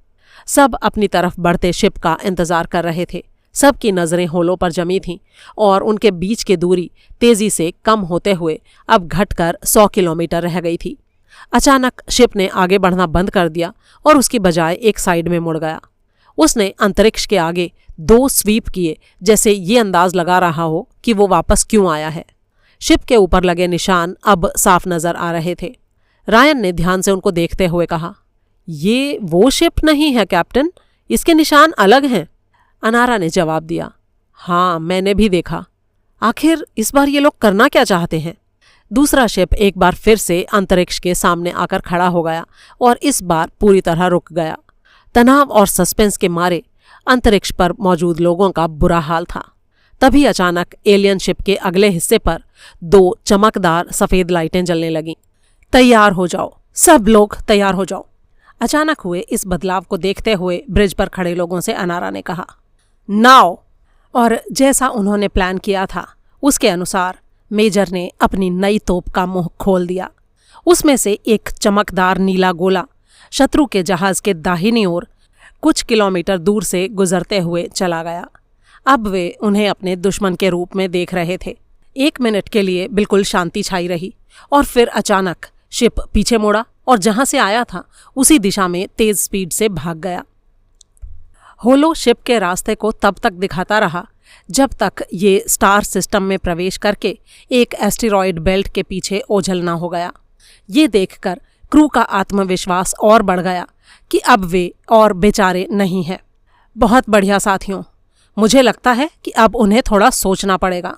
सब अपनी तरफ बढ़ते शिप का इंतजार कर रहे थे। सबकी नज़रें होलो पर जमी थीं और उनके बीच की दूरी तेजी से कम होते हुए अब घटकर 100 किलोमीटर रह गई थी। अचानक शिप ने आगे बढ़ना बंद कर दिया और उसकी बजाय एक साइड में मुड़ गया। उसने अंतरिक्ष के आगे 2 स्वीप किए, जैसे ये अंदाज लगा रहा हो कि वो वापस क्यों आया है। शिप के ऊपर लगे निशान अब साफ नजर आ रहे थे। रायन ने ध्यान से उनको देखते हुए कहा, ये वो शिप नहीं है कैप्टन, इसके निशान अलग हैं। अनारा ने जवाब दिया, हाँ मैंने भी देखा। आखिर इस बार ये लोग करना क्या चाहते हैं? दूसरा शिप एक बार फिर से अंतरिक्ष के सामने आकर खड़ा हो गया और इस बार पूरी तरह रुक गया। तनाव और सस्पेंस के मारे अंतरिक्ष पर मौजूद लोगों का बुरा हाल था। तभी अचानक एलियन शिप के अगले हिस्से पर 2 चमकदार सफ़ेद लाइटें जलने लगीं। तैयार हो जाओ, सब लोग तैयार हो जाओ। अचानक हुए इस बदलाव को देखते हुए ब्रिज पर खड़े लोगों से अनारा ने कहा, नाउ। और जैसा उन्होंने प्लान किया था उसके अनुसार मेजर ने अपनी नई तोप का मुंह खोल दिया। उसमें से एक चमकदार नीला गोला शत्रु के जहाज के दाहिनी ओर कुछ किलोमीटर दूर से गुजरते हुए चला गया। अब वे उन्हें अपने दुश्मन के रूप में देख रहे थे। 1 मिनट के लिए बिल्कुल शांति छाई रही और फिर अचानक शिप पीछे मुड़ा और जहां से आया था उसी दिशा में तेज स्पीड से भाग गया। होलो शिप के रास्ते को तब तक दिखाता रहा जब तक ये स्टार सिस्टम में प्रवेश करके एक एस्टेरॉयड बेल्ट के पीछे ओझल ना हो गया। ये देखकर क्रू का आत्मविश्वास और बढ़ गया कि अब वे और बेचारे नहीं हैं। बहुत बढ़िया साथियों, मुझे लगता है कि अब उन्हें थोड़ा सोचना पड़ेगा।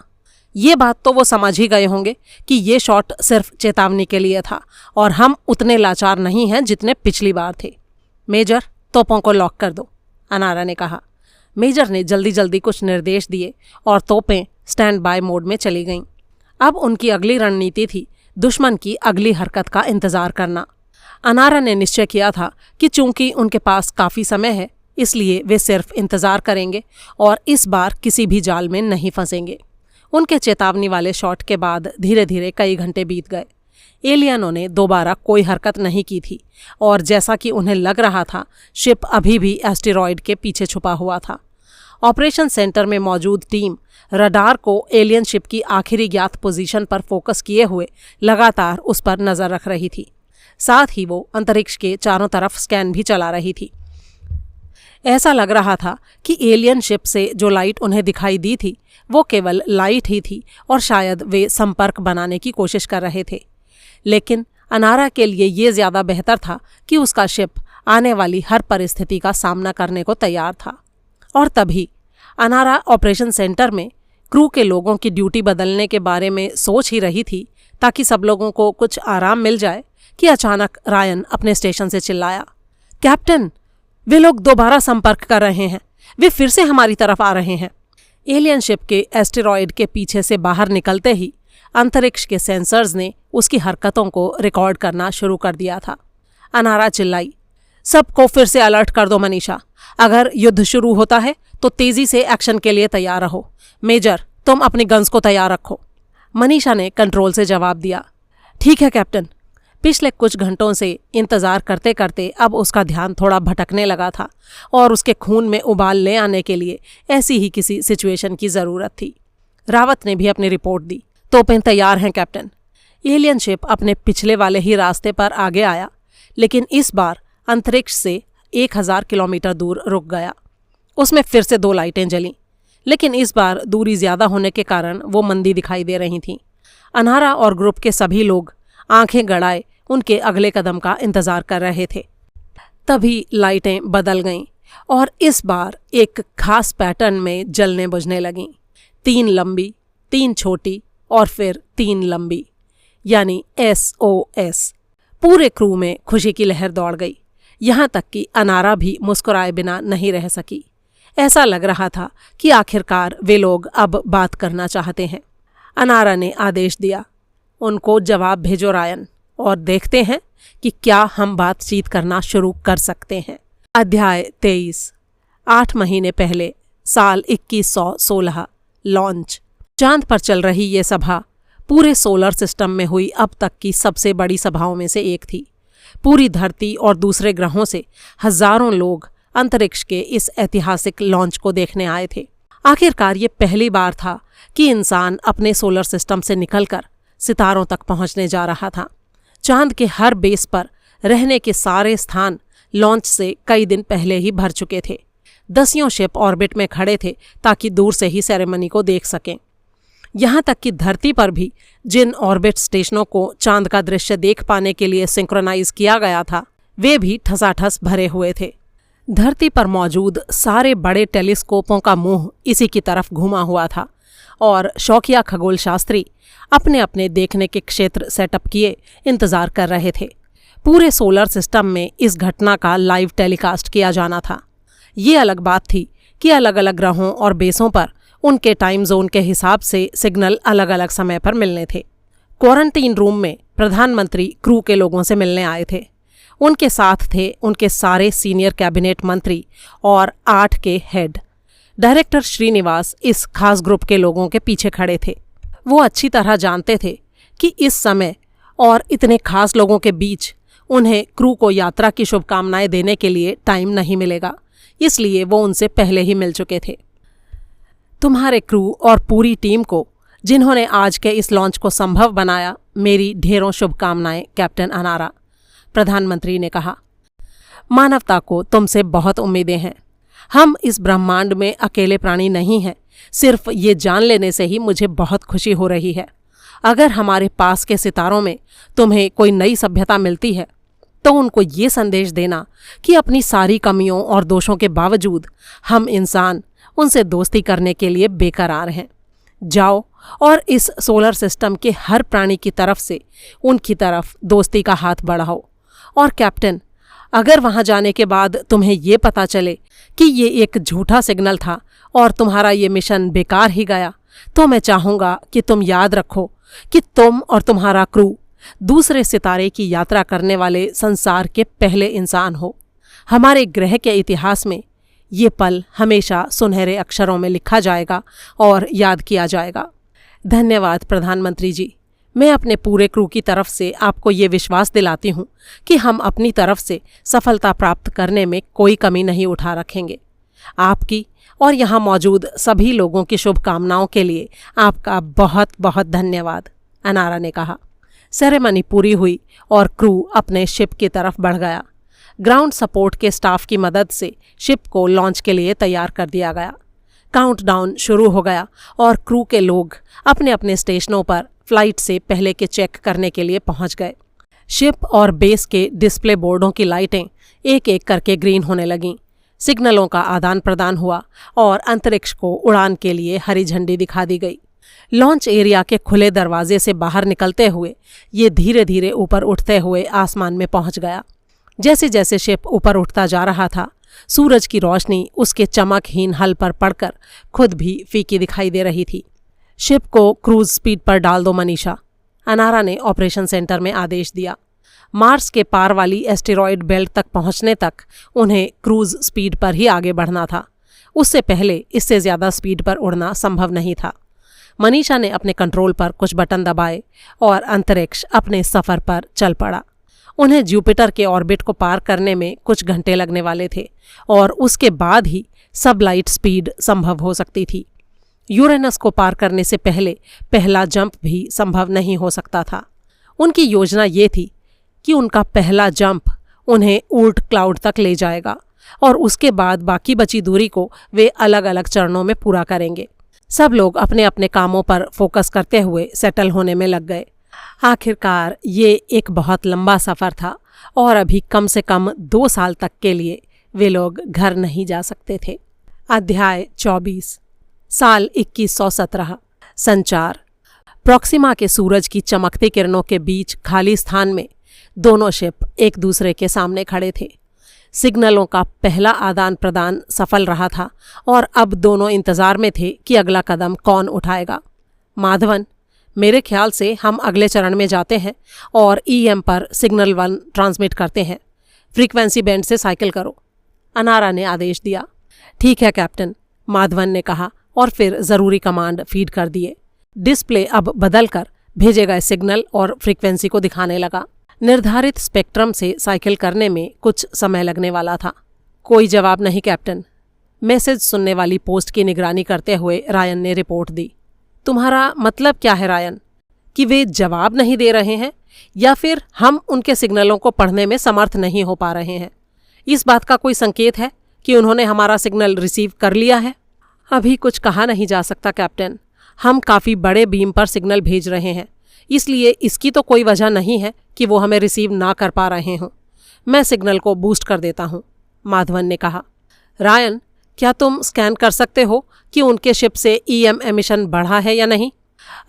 ये बात तो वो समझ ही गए होंगे कि ये शॉट सिर्फ चेतावनी के लिए था और हम उतने लाचार नहीं हैं जितने पिछली बार थे। मेजर, तोपों को लॉक कर दो, अनारा ने कहा। मेजर ने जल्दी जल्दी कुछ निर्देश दिए और तोपें स्टैंड बाय मोड में चली गईं। अब उनकी अगली रणनीति थी दुश्मन की अगली हरकत का इंतजार करना। अनारा ने निश्चय किया था कि चूंकि उनके पास काफ़ी समय है इसलिए वे सिर्फ इंतजार करेंगे और इस बार किसी भी जाल में नहीं फंसेंगे। उनके चेतावनी वाले शॉट के बाद धीरे धीरे कई घंटे बीत गए। एलियनों ने दोबारा कोई हरकत नहीं की थी और जैसा कि उन्हें लग रहा था शिप अभी भी एस्टेरॉयड के पीछे छुपा हुआ था। ऑपरेशन सेंटर में मौजूद टीम रडार को एलियन शिप की आखिरी ज्ञात पोजीशन पर फोकस किए हुए लगातार उस पर नज़र रख रही थी। साथ ही वो अंतरिक्ष के चारों तरफ स्कैन भी चला रही थी। ऐसा लग रहा था कि एलियन शिप से जो लाइट उन्हें दिखाई दी थी वो केवल लाइट ही थी और शायद वे संपर्क बनाने की कोशिश कर रहे थे। लेकिन अनारा के लिए ये ज्यादा बेहतर था कि उसका शिप आने वाली हर परिस्थिति का सामना करने को तैयार था। और तभी अनारा ऑपरेशन सेंटर में क्रू के लोगों की ड्यूटी बदलने के बारे में सोच ही रही थी ताकि सब लोगों को कुछ आराम मिल जाए कि अचानक रायन अपने स्टेशन से चिल्लाया, कैप्टन, वे लोग दोबारा संपर्क कर रहे हैं, वे फिर से हमारी तरफ आ रहे हैं। एलियन शिप के एस्टेरॉयड के पीछे से बाहर निकलते ही अंतरिक्ष के सेंसर्स ने उसकी हरकतों को रिकॉर्ड करना शुरू कर दिया था। अनारा चिल्लाई, सबको फिर से अलर्ट कर दो मनीषा, अगर युद्ध शुरू होता है तो तेजी से एक्शन के लिए तैयार रहो। मेजर, तुम अपनी गन्स को तैयार रखो। मनीषा ने कंट्रोल से जवाब दिया, ठीक है कैप्टन। पिछले कुछ घंटों से इंतजार करते करते अब उसका ध्यान थोड़ा भटकने लगा था और उसके खून में उबाल ले आने के लिए ऐसी ही किसी सिचुएशन की जरूरत थी। रावत ने भी अपनी रिपोर्ट दी, तोपें तैयार हैं कैप्टन। एलियन शिप अपने पिछले वाले ही रास्ते पर आगे आया, लेकिन इस बार अंतरिक्ष से 1000 किलोमीटर दूर रुक गया। उसमें फिर से 2 लाइटें जलीं, लेकिन इस बार दूरी ज्यादा होने के कारण वो मंदी दिखाई दे रही थीं। अनारा और ग्रुप के सभी लोग आंखें गड़ाए उनके अगले कदम का इंतजार कर रहे थे। तभी लाइटें बदल गईं और इस बार एक खास पैटर्न में जलने बुझने लगीं। 3 लंबी, 3 छोटी और फिर 3 लंबी, यानी SOS। पूरे क्रू में खुशी की लहर दौड़ गई, यहाँ तक कि अनारा भी मुस्कुराए बिना नहीं रह सकी। ऐसा लग रहा था कि आखिरकार वे लोग अब बात करना चाहते हैं। अनारा ने आदेश दिया, उनको जवाब भेजो रायन, और देखते हैं कि क्या हम बातचीत करना शुरू कर सकते हैं। अध्याय 23। 8 महीने पहले, साल 2116। लॉन्च। चांद पर चल रही ये सभा पूरे सोलर सिस्टम में हुई अब तक की सबसे बड़ी सभाओं में से एक थी। पूरी धरती और दूसरे ग्रहों से हजारों लोग अंतरिक्ष के इस ऐतिहासिक लॉन्च को देखने आए थे। आखिरकार ये पहली बार था कि इंसान अपने सोलर सिस्टम से निकलकर सितारों तक पहुंचने जा रहा था। चांद के हर बेस पर रहने के सारे स्थान लॉन्च से कई दिन पहले ही भर चुके थे। 10 शिप ऑर्बिट में खड़े थे ताकि दूर से ही सेरेमनी को देख सकें। यहाँ तक कि धरती पर भी जिन ऑर्बिट स्टेशनों को चांद का दृश्य देख पाने के लिए सिंक्रोनाइज किया गया था, वे भी ठसाठस भरे हुए थे। धरती पर मौजूद सारे बड़े टेलीस्कोपों का मुंह इसी की तरफ घुमा हुआ था और शौकिया खगोल शास्त्री अपने अपने देखने के क्षेत्र सेटअप किए इंतजार कर रहे थे। पूरे सोलर सिस्टम में इस घटना का लाइव टेलीकास्ट किया जाना था। ये अलग बात थी कि अलग अलग ग्रहों और बेसों पर उनके टाइम जोन के हिसाब से सिग्नल अलग अलग समय पर मिलने थे। क्वारंटीन रूम में प्रधानमंत्री क्रू के लोगों से मिलने आए थे। उनके साथ थे उनके सारे सीनियर कैबिनेट मंत्री और 8 के हेड। डायरेक्टर श्रीनिवास इस खास ग्रुप के लोगों के पीछे खड़े थे। वो अच्छी तरह जानते थे कि इस समय और इतने खास लोगों के बीच उन्हें क्रू को यात्रा की शुभकामनाएं देने के लिए टाइम नहीं मिलेगा, इसलिए वो उनसे पहले ही मिल चुके थे। तुम्हारे क्रू और पूरी टीम को, जिन्होंने आज के इस लॉन्च को संभव बनाया, मेरी ढेरों शुभकामनाएं कैप्टन अनारा, प्रधानमंत्री ने कहा। मानवता को तुमसे बहुत उम्मीदें हैं। हम इस ब्रह्मांड में अकेले प्राणी नहीं हैं। सिर्फ ये जान लेने से ही मुझे बहुत खुशी हो रही है। अगर हमारे पास के सितारों में तुम्हें कोई नई सभ्यता मिलती है तो उनको ये संदेश देना कि अपनी सारी कमियों और दोषों के बावजूद हम इंसान उनसे दोस्ती करने के लिए बेकरार हैं। जाओ और इस सोलर सिस्टम के हर प्राणी की तरफ से उनकी तरफ दोस्ती का हाथ बढ़ाओ। और कैप्टन, अगर वहां जाने के बाद तुम्हें ये पता चले कि ये एक झूठा सिग्नल था और तुम्हारा ये मिशन बेकार ही गया, तो मैं चाहूँगा कि तुम याद रखो कि तुम और तुम्हारा क्रू दूसरे सितारे की यात्रा करने वाले संसार के पहले इंसान हो। हमारे ग्रह के इतिहास में ये पल हमेशा सुनहरे अक्षरों में लिखा जाएगा और याद किया जाएगा। धन्यवाद प्रधानमंत्री जी। मैं अपने पूरे क्रू की तरफ से आपको ये विश्वास दिलाती हूँ कि हम अपनी तरफ से सफलता प्राप्त करने में कोई कमी नहीं उठा रखेंगे। आपकी और यहाँ मौजूद सभी लोगों की शुभकामनाओं के लिए आपका बहुत बहुत धन्यवाद, अनारा ने कहा। सेरेमनी पूरी हुई और क्रू अपने शिप की तरफ बढ़ गया। ग्राउंड सपोर्ट के स्टाफ की मदद से शिप को लॉन्च के लिए तैयार कर दिया गया। काउंटडाउन शुरू हो गया और क्रू के लोग अपने अपने स्टेशनों पर फ्लाइट से पहले के चेक करने के लिए पहुंच गए। शिप और बेस के डिस्प्ले बोर्डों की लाइटें एक एक करके ग्रीन होने लगीं। सिग्नलों का आदान प्रदान हुआ और अंतरिक्ष को उड़ान के लिए हरी झंडी दिखा दी गई। लॉन्च एरिया के खुले दरवाजे से बाहर निकलते हुए ये धीरे धीरे ऊपर उठते हुए आसमान में पहुंच गया। जैसे जैसे शिप ऊपर उठता जा रहा था, सूरज की रोशनी उसके चमकहीन हल पर पड़कर खुद भी फीकी दिखाई दे रही थी। शिप को क्रूज स्पीड पर डाल दो मनीषा, अनारा ने ऑपरेशन सेंटर में आदेश दिया। मार्स के पार वाली एस्टेरॉयड बेल्ट तक पहुंचने तक उन्हें क्रूज स्पीड पर ही आगे बढ़ना था। उससे पहले इससे ज्यादा स्पीड पर उड़ना संभव नहीं था। मनीषा ने अपने कंट्रोल पर कुछ बटन दबाए और अंतरिक्ष अपने सफर पर चल पड़ा। उन्हें जुपिटर के ऑर्बिट को पार करने में कुछ घंटे लगने वाले थे और उसके बाद ही सबलाइट स्पीड संभव हो सकती थी। यूरेनस को पार करने से पहले पहला जंप भी संभव नहीं हो सकता था। उनकी योजना ये थी कि उनका पहला जंप उन्हें ऊर्ट क्लाउड तक ले जाएगा और उसके बाद बाकी बची दूरी को वे अलग अलग चरणों में पूरा करेंगे। सब लोग अपने अपने कामों पर फोकस करते हुए सेटल होने में लग गए। आखिरकार ये एक बहुत लंबा सफ़र था और अभी कम से कम 2 साल तक के लिए वे लोग घर नहीं जा सकते थे। अध्याय 24। साल 2117। संचार। प्रॉक्सिमा के सूरज की चमकती किरणों के बीच खाली स्थान में दोनों शिप एक दूसरे के सामने खड़े थे। सिग्नलों का पहला आदान प्रदान सफल रहा था और अब दोनों इंतजार में थे कि अगला कदम कौन उठाएगा। माधवन, मेरे ख्याल से हम अगले चरण में जाते हैं और EM पर सिग्नल 1 ट्रांसमिट करते हैं। फ्रीक्वेंसी बैंड से साइकिल करो, अनारा ने आदेश दिया। ठीक है कैप्टन, माधवन ने कहा और फिर ज़रूरी कमांड फीड कर दिए। डिस्प्ले अब बदलकर भेजे गए सिग्नल और फ्रीक्वेंसी को दिखाने लगा। निर्धारित स्पेक्ट्रम से साइकिल करने में कुछ समय लगने वाला था। कोई जवाब नहीं कैप्टन, मैसेज सुनने वाली पोस्ट की निगरानी करते हुए रायन ने रिपोर्ट दी। तुम्हारा मतलब क्या है रायन, कि वे जवाब नहीं दे रहे हैं या फिर हम उनके सिग्नलों को पढ़ने में समर्थ नहीं हो पा रहे हैं? इस बात का कोई संकेत है कि उन्होंने हमारा सिग्नल रिसीव कर लिया है? अभी कुछ कहा नहीं जा सकता कैप्टन, हम काफ़ी बड़े बीम पर सिग्नल भेज रहे हैं, इसलिए इसकी तो कोई वजह नहीं है कि वो हमें रिसीव ना कर पा रहे हों। मैं सिग्नल को बूस्ट कर देता हूँ, माधवन ने कहा। रायन, क्या तुम स्कैन कर सकते हो कि उनके शिप से EM एमिशन बढ़ा है या नहीं?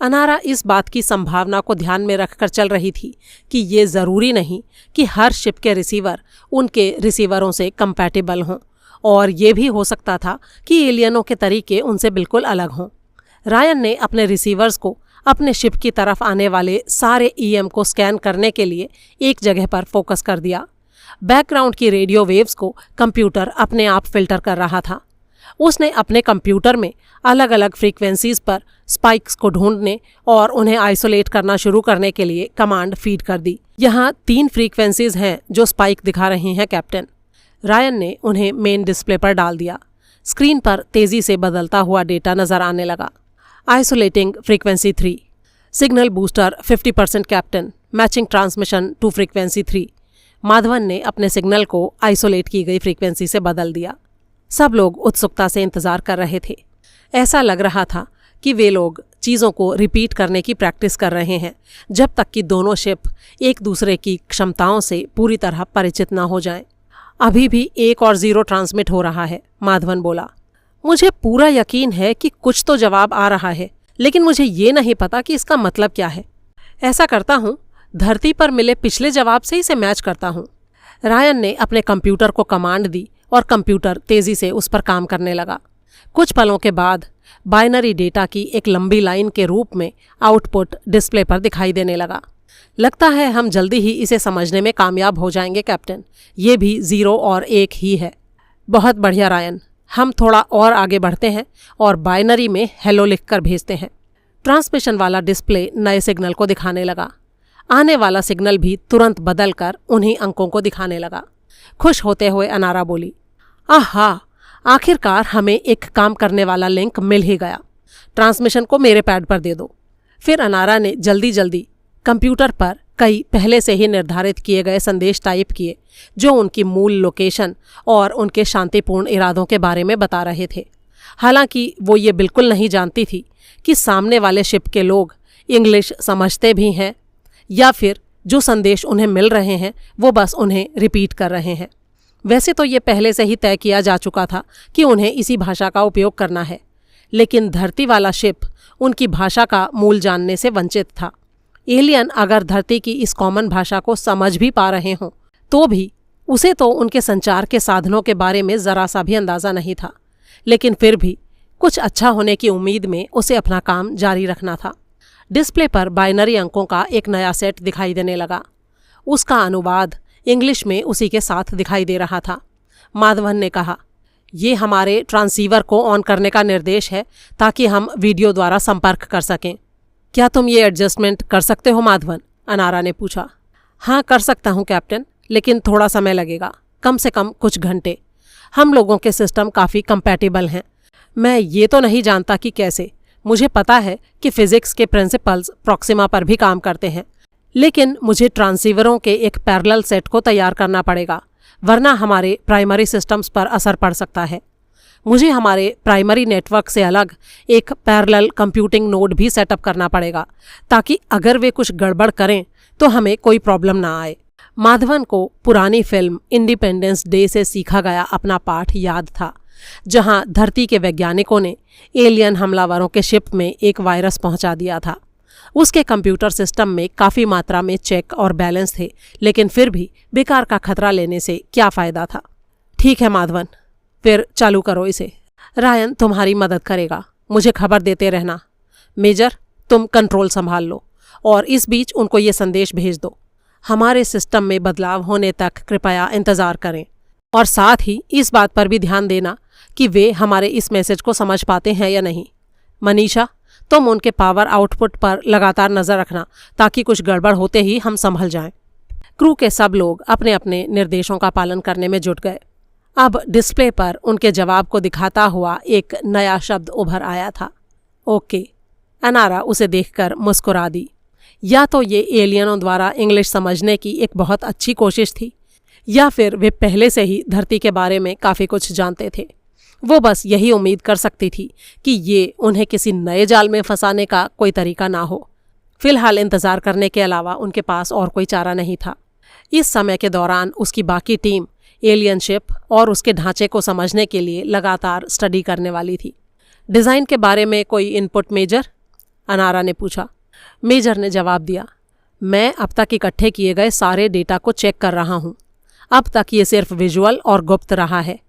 अनारा इस बात की संभावना को ध्यान में रखकर चल रही थी कि ये ज़रूरी नहीं कि हर शिप के रिसीवर उनके रिसीवरों से कंपैटिबल हों और ये भी हो सकता था कि एलियनों के तरीके उनसे बिल्कुल अलग हों। रायन ने अपने रिसीवर्स को अपने शिप की तरफ आने वाले सारे EM को स्कैन करने के लिए एक जगह पर फोकस कर दिया। बैकग्राउंड की रेडियो वेव्स को कंप्यूटर अपने आप फिल्टर कर रहा था। उसने अपने कंप्यूटर में अलग अलग फ्रीक्वेंसीज पर स्पाइक्स को ढूंढने और उन्हें आइसोलेट करना शुरू करने के लिए कमांड फीड कर दी। यहाँ 3 फ्रीक्वेंसीज हैं जो स्पाइक दिखा रही हैं कैप्टन। रायन ने उन्हें मेन डिस्प्ले पर डाल दिया। स्क्रीन पर तेजी से बदलता हुआ डेटा नजर आने लगा। Isolating frequency 3, signal booster 50% captain, matching transmission to frequency 3। Madhavan ने अपने सिग्नल को आइसोलेट की गई फ्रीक्वेंसी से बदल दिया। सब लोग उत्सुकता से इंतजार कर रहे थे। ऐसा लग रहा था कि वे लोग चीज़ों को रिपीट करने की प्रैक्टिस कर रहे हैं जब तक कि दोनों शिप एक दूसरे की क्षमताओं से पूरी तरह परिचित न हो जाएं। अभी भी 1 और 0 ट्रांसमिट हो रहा है, माधवन बोला। मुझे पूरा यकीन है कि कुछ तो जवाब आ रहा है, लेकिन मुझे ये नहीं पता कि इसका मतलब क्या है। ऐसा करता हूँ, धरती पर मिले पिछले जवाब से इसे मैच करता हूँ। रायन ने अपने कंप्यूटर को कमांड दी और कंप्यूटर तेजी से उस पर काम करने लगा। कुछ पलों के बाद बाइनरी डेटा की एक लंबी लाइन के रूप में आउटपुट डिस्प्ले पर दिखाई देने लगा। लगता है हम जल्दी ही इसे समझने में कामयाब हो जाएंगे कैप्टन। ये भी 0 और 1 ही है। बहुत बढ़िया रायन, हम थोड़ा और आगे बढ़ते हैं और बाइनरी में हेलो लिखकर भेजते हैं। ट्रांसमिशन वाला डिस्प्ले नए सिग्नल को दिखाने लगा। आने वाला सिग्नल भी तुरंत बदलकर उन्हीं अंकों को दिखाने लगा। खुश होते हुए अनारा बोली, आहा, आखिरकार हमें एक काम करने वाला लिंक मिल ही गया। ट्रांसमिशन को मेरे पैड पर दे दो। फिर अनारा ने जल्दी जल्दी कंप्यूटर पर कई पहले से ही निर्धारित किए गए संदेश टाइप किए जो उनकी मूल लोकेशन और उनके शांतिपूर्ण इरादों के बारे में बता रहे थे। हालांकि वो ये बिल्कुल नहीं जानती थी कि सामने वाले शिप के लोग इंग्लिश समझते भी हैं या फिर जो संदेश उन्हें मिल रहे हैं वो बस उन्हें रिपीट कर रहे हैं। वैसे तो ये पहले से ही तय किया जा चुका था कि उन्हें इसी भाषा का उपयोग करना है, लेकिन धरती वाला शिप उनकी भाषा का मूल जानने से वंचित था। एलियन अगर धरती की इस कॉमन भाषा को समझ भी पा रहे हों तो भी उसे तो उनके संचार के साधनों के बारे में ज़रा सा भी अंदाज़ा नहीं था, लेकिन फिर भी कुछ अच्छा होने की उम्मीद में उसे अपना काम जारी रखना था। डिस्प्ले पर बाइनरी अंकों का एक नया सेट दिखाई देने लगा। उसका अनुवाद इंग्लिश में उसी के साथ दिखाई दे रहा था। माधवन ने कहा, ये हमारे ट्रांसीवर को ऑन करने का निर्देश है ताकि हम वीडियो द्वारा संपर्क कर सकें। क्या तुम ये एडजस्टमेंट कर सकते हो माधवन? अनारा ने पूछा। हाँ, कर सकता हूँ कैप्टन, लेकिन थोड़ा समय लगेगा, कम से कम कुछ घंटे। हम लोगों के सिस्टम काफ़ी कंपैटिबल हैं। मैं ये तो नहीं जानता कि कैसे। मुझे पता है कि फिजिक्स के प्रिंसिपल्स प्रॉक्सिमा पर भी काम करते हैं, लेकिन मुझे ट्रांसीवरों के एक पैरेलल सेट को तैयार करना पड़ेगा, वरना हमारे प्राइमरी सिस्टम्स पर असर पड़ सकता है। मुझे हमारे प्राइमरी नेटवर्क से अलग एक पैरेलल कंप्यूटिंग नोड भी सेटअप करना पड़ेगा, ताकि अगर वे कुछ गड़बड़ करें तो हमें कोई प्रॉब्लम ना आए। माधवन को पुरानी फिल्म इंडिपेंडेंस डे से सीखा गया अपना पाठ याद था, जहां धरती के वैज्ञानिकों ने एलियन हमलावरों के शिप में एक वायरस पहुंचा दिया था। उसके कंप्यूटर सिस्टम में काफ़ी मात्रा में चेक और बैलेंस थे, लेकिन फिर भी बेकार का खतरा लेने से क्या फ़ायदा था। ठीक है माधवन, फिर चालू करो इसे। रायन तुम्हारी मदद करेगा, मुझे खबर देते रहना। मेजर, तुम कंट्रोल संभाल लो और इस बीच उनको ये संदेश भेज दो। हमारे सिस्टम में बदलाव होने तक कृपया इंतज़ार करें, और साथ ही इस बात पर भी ध्यान देना कि वे हमारे इस मैसेज को समझ पाते हैं या नहीं। मनीषा, तुम उनके पावर आउटपुट पर लगातार नज़र रखना ताकि कुछ गड़बड़ होते ही हम संभल जाएं। क्रू के सब लोग अपने अपने निर्देशों का पालन करने में जुट गए। अब डिस्प्ले पर उनके जवाब को दिखाता हुआ एक नया शब्द उभर आया था, ओके। अनारा उसे देखकर मुस्कुरा दी। या तो ये एलियनों द्वारा इंग्लिश समझने की एक बहुत अच्छी कोशिश थी, या फिर वे पहले से ही धरती के बारे में काफ़ी कुछ जानते थे। वो बस यही उम्मीद कर सकती थी कि ये उन्हें किसी नए जाल में फंसाने का कोई तरीका ना हो। फिलहाल इंतज़ार करने के अलावा उनके पास और कोई चारा नहीं था। इस समय के दौरान उसकी बाकी टीम एलियन शिप और उसके ढांचे को समझने के लिए लगातार स्टडी करने वाली थी। डिज़ाइन के बारे में कोई इनपुट मेजर? अनारा ने पूछा। मेजर ने जवाब दिया, मैं अब तक इकट्ठे किए गए सारे डेटा को चेक कर रहा हूँ। अब तक ये सिर्फ विजुअल और गुप्त रहा है।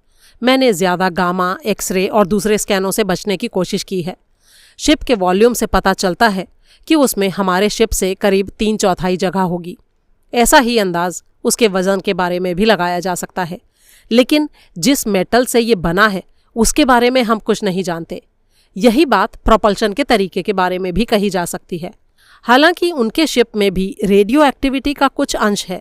मैंने ज़्यादा गामा, एक्सरे और दूसरे स्कैनों से बचने की कोशिश की है। शिप के वॉल्यूम से पता चलता है कि उसमें हमारे शिप से करीब 3/4 जगह होगी। ऐसा ही अंदाज उसके वज़न के बारे में भी लगाया जा सकता है, लेकिन जिस मेटल से ये बना है उसके बारे में हम कुछ नहीं जानते। यही बात प्रोपल्शन के तरीके के बारे में भी कही जा सकती है। हालांकि उनके शिप में भी रेडियो एक्टिविटी का कुछ अंश है,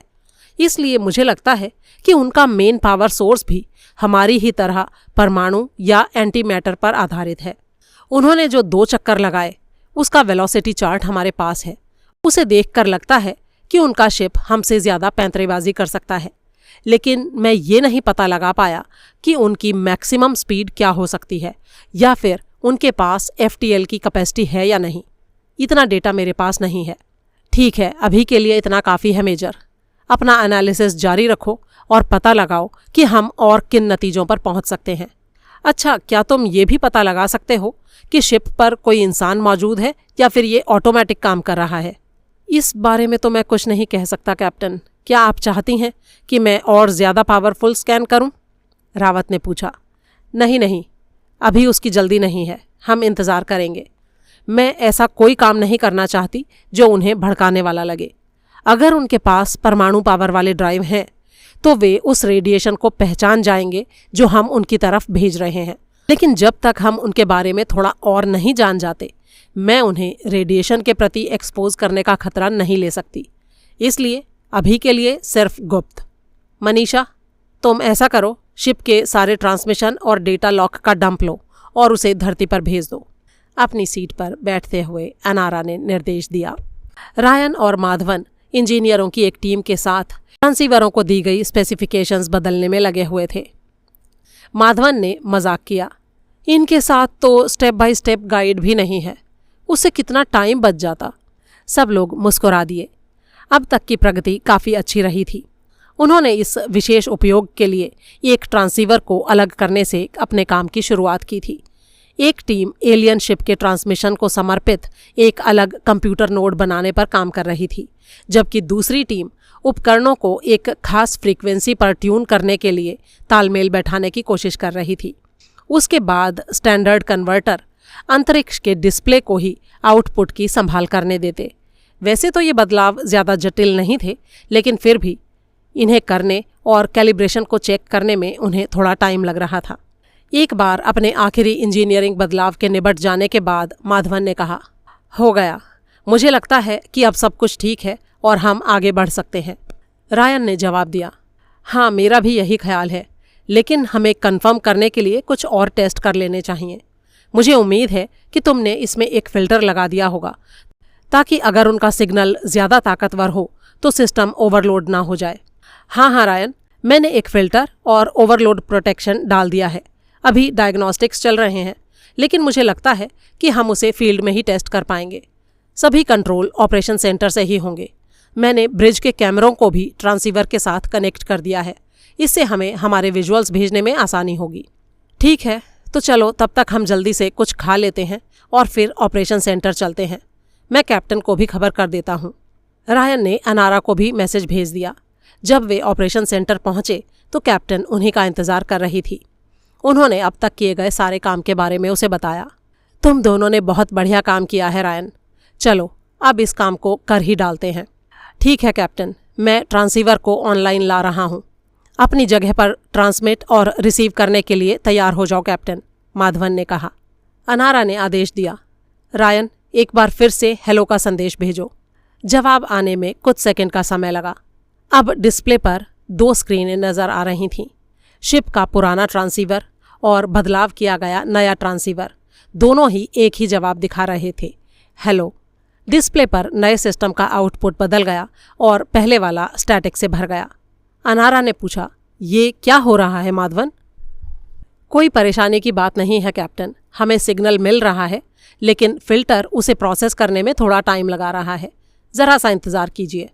इसलिए मुझे लगता है कि उनका मेन पावर सोर्स भी हमारी ही तरह परमाणु या एंटी मैटर पर आधारित है। उन्होंने जो 2 चक्कर लगाए उसका वेलोसिटी चार्ट हमारे पास है। उसे देखकर लगता है कि उनका शिप हमसे ज़्यादा पैंतरेबाजी कर सकता है, लेकिन मैं ये नहीं पता लगा पाया कि उनकी मैक्सिमम स्पीड क्या हो सकती है, या फिर उनके पास FTL की कैपेसिटी है या नहीं। इतना डेटा मेरे पास नहीं है। ठीक है, अभी के लिए इतना काफ़ी है मेजर। अपना एनालिसिस जारी रखो और पता लगाओ कि हम और किन नतीजों पर पहुंच सकते हैं। अच्छा, क्या तुम ये भी पता लगा सकते हो कि शिप पर कोई इंसान मौजूद है या फिर ये ऑटोमेटिक काम कर रहा है? इस बारे में तो मैं कुछ नहीं कह सकता कैप्टन। क्या आप चाहती हैं कि मैं और ज़्यादा पावरफुल स्कैन करूं? रावत ने पूछा। नहीं, अभी उसकी जल्दी नहीं है, हम इंतज़ार करेंगे। मैं ऐसा कोई काम नहीं करना चाहती जो उन्हें भड़काने वाला लगे। अगर उनके पास परमाणु पावर वाले ड्राइव हैं तो वे उस रेडिएशन को पहचान जाएंगे जो हम उनकी तरफ भेज रहे हैं, लेकिन जब तक हम उनके बारे में थोड़ा और नहीं जान जाते, मैं उन्हें रेडिएशन के प्रति एक्सपोज करने का खतरा नहीं ले सकती। इसलिए अभी के लिए सिर्फ गुप्त। मनीषा, तुम ऐसा करो, शिप के सारे ट्रांसमिशन और डेटा लॉक का डंप लो और उसे धरती पर भेज दो। अपनी सीट पर बैठते हुए अनारा ने निर्देश दिया। रायन और माधवन इंजीनियरों की एक टीम के साथ ट्रांसीवरों को दी गई स्पेसिफिकेशंस बदलने में लगे हुए थे। माधवन ने मजाक किया, इनके साथ तो स्टेप बाय स्टेप गाइड भी नहीं है, उससे कितना टाइम बच जाता। सब लोग मुस्कुरा दिए। अब तक की प्रगति काफ़ी अच्छी रही थी। उन्होंने इस विशेष उपयोग के लिए एक ट्रांसीवर को अलग करने से अपने काम की शुरुआत की थी। एक टीम एलियन शिप के ट्रांसमिशन को समर्पित एक अलग कंप्यूटर नोड बनाने पर काम कर रही थी, जबकि दूसरी टीम उपकरणों को एक खास फ्रीक्वेंसी पर ट्यून करने के लिए तालमेल बैठाने की कोशिश कर रही थी। उसके बाद स्टैंडर्ड कन्वर्टर अंतरिक्ष के डिस्प्ले को ही आउटपुट की संभाल करने देते। वैसे तो ये बदलाव ज़्यादा जटिल नहीं थे, लेकिन फिर भी इन्हें करने और कैलिब्रेशन को चेक करने में उन्हें थोड़ा टाइम लग रहा था। एक बार अपने आखिरी इंजीनियरिंग बदलाव के निबट जाने के बाद माधवन ने कहा, हो गया, मुझे लगता है कि अब सब कुछ ठीक है और हम आगे बढ़ सकते हैं। रायन ने जवाब दिया, हाँ मेरा भी यही ख्याल है, लेकिन हमें कंफर्म करने के लिए कुछ और टेस्ट कर लेने चाहिए। मुझे उम्मीद है कि तुमने इसमें एक फ़िल्टर लगा दिया होगा, ताकि अगर उनका सिग्नल ज़्यादा ताकतवर हो तो सिस्टम ओवरलोड ना हो जाए। हाँ रायन, मैंने एक फ़िल्टर और ओवरलोड प्रोटेक्शन डाल दिया है। अभी डायग्नोस्टिक्स चल रहे हैं, लेकिन मुझे लगता है कि हम उसे फील्ड में ही टेस्ट कर पाएंगे। सभी कंट्रोल ऑपरेशन सेंटर से ही होंगे। मैंने ब्रिज के कैमरों को भी ट्रांसीवर के साथ कनेक्ट कर दिया है। इससे हमें हमारे विजुअल्स भेजने में आसानी होगी। ठीक है, तो चलो तब तक हम जल्दी से कुछ खा लेते हैं और फिर ऑपरेशन सेंटर चलते हैं। मैं कैप्टन को भी खबर कर देता हूँ। रायन ने अनारा को भी मैसेज भेज दिया। जब वे ऑपरेशन सेंटर पहुँचे तो कैप्टन उन्हीं का इंतज़ार कर रही थी। उन्होंने अब तक किए गए सारे काम के बारे में उसे बताया। तुम दोनों ने बहुत बढ़िया काम किया है रायन। चलो अब इस काम को कर ही डालते हैं। ठीक है कैप्टन, मैं ट्रांसीवर को ऑनलाइन ला रहा हूँ। अपनी जगह पर ट्रांसमिट और रिसीव करने के लिए तैयार हो जाओ कैप्टन, माधवन ने कहा। अनारा ने आदेश दिया, रायन एक बार फिर से हेलो का संदेश भेजो। जवाब आने में कुछ सेकंड का समय लगा। अब डिस्प्ले पर 2 स्क्रीनें नज़र आ रही थीं। शिप का पुराना ट्रांसीवर और बदलाव किया गया नया ट्रांसीवर, दोनों ही एक ही जवाब दिखा रहे थे, हेलो। डिस्प्ले पर नए सिस्टम का आउटपुट बदल गया और पहले वाला स्टैटिक से भर गया। अनारा ने पूछा, ये क्या हो रहा है माधवन? कोई परेशानी की बात नहीं है कैप्टन, हमें सिग्नल मिल रहा है, लेकिन फ़िल्टर उसे प्रोसेस करने में थोड़ा टाइम लगा रहा है। ज़रा सा इंतज़ार कीजिए।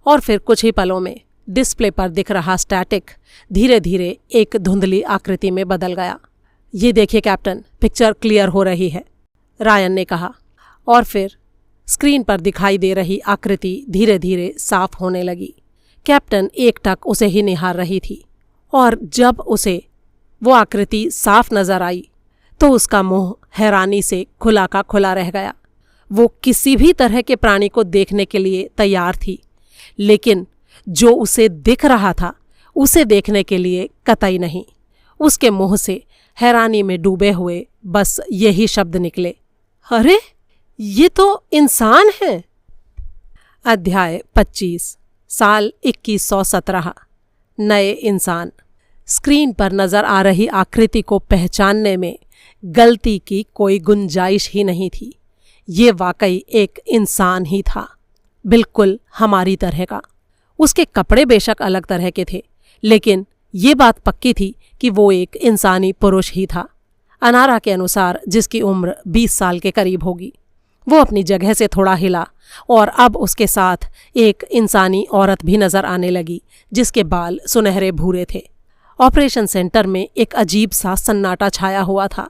और फिर कुछ ही पलों में डिस्प्ले पर दिख रहा स्टैटिक धीरे धीरे एक धुंधली आकृति में बदल गया। ये देखिए कैप्टन, पिक्चर क्लियर हो रही है, रायन ने कहा। और फिर स्क्रीन पर दिखाई दे रही आकृति धीरे धीरे साफ होने लगी। कैप्टन एकटक उसे ही निहार रही थी, और जब उसे वो आकृति साफ नजर आई तो उसका मुंह हैरानी से खुला का खुला रह गया। वो किसी भी तरह के प्राणी को देखने के लिए तैयार थी, लेकिन जो उसे दिख रहा था उसे देखने के लिए कतई नहीं। उसके मुंह से हैरानी में डूबे हुए बस यही शब्द निकले, अरे ये तो इंसान है। अध्याय 25, साल 2117। नए इंसान। स्क्रीन पर नजर आ रही आकृति को पहचानने में गलती की कोई गुंजाइश ही नहीं थी। ये वाकई एक इंसान ही था, बिल्कुल हमारी तरह का। उसके कपड़े बेशक अलग तरह के थे, लेकिन ये बात पक्की थी कि वो एक इंसानी पुरुष ही था। अनारा के अनुसार जिसकी उम्र 20 साल के करीब होगी। वो अपनी जगह से थोड़ा हिला और अब उसके साथ एक इंसानी औरत भी नजर आने लगी, जिसके बाल सुनहरे भूरे थे। ऑपरेशन सेंटर में एक अजीब सा सन्नाटा छाया हुआ था।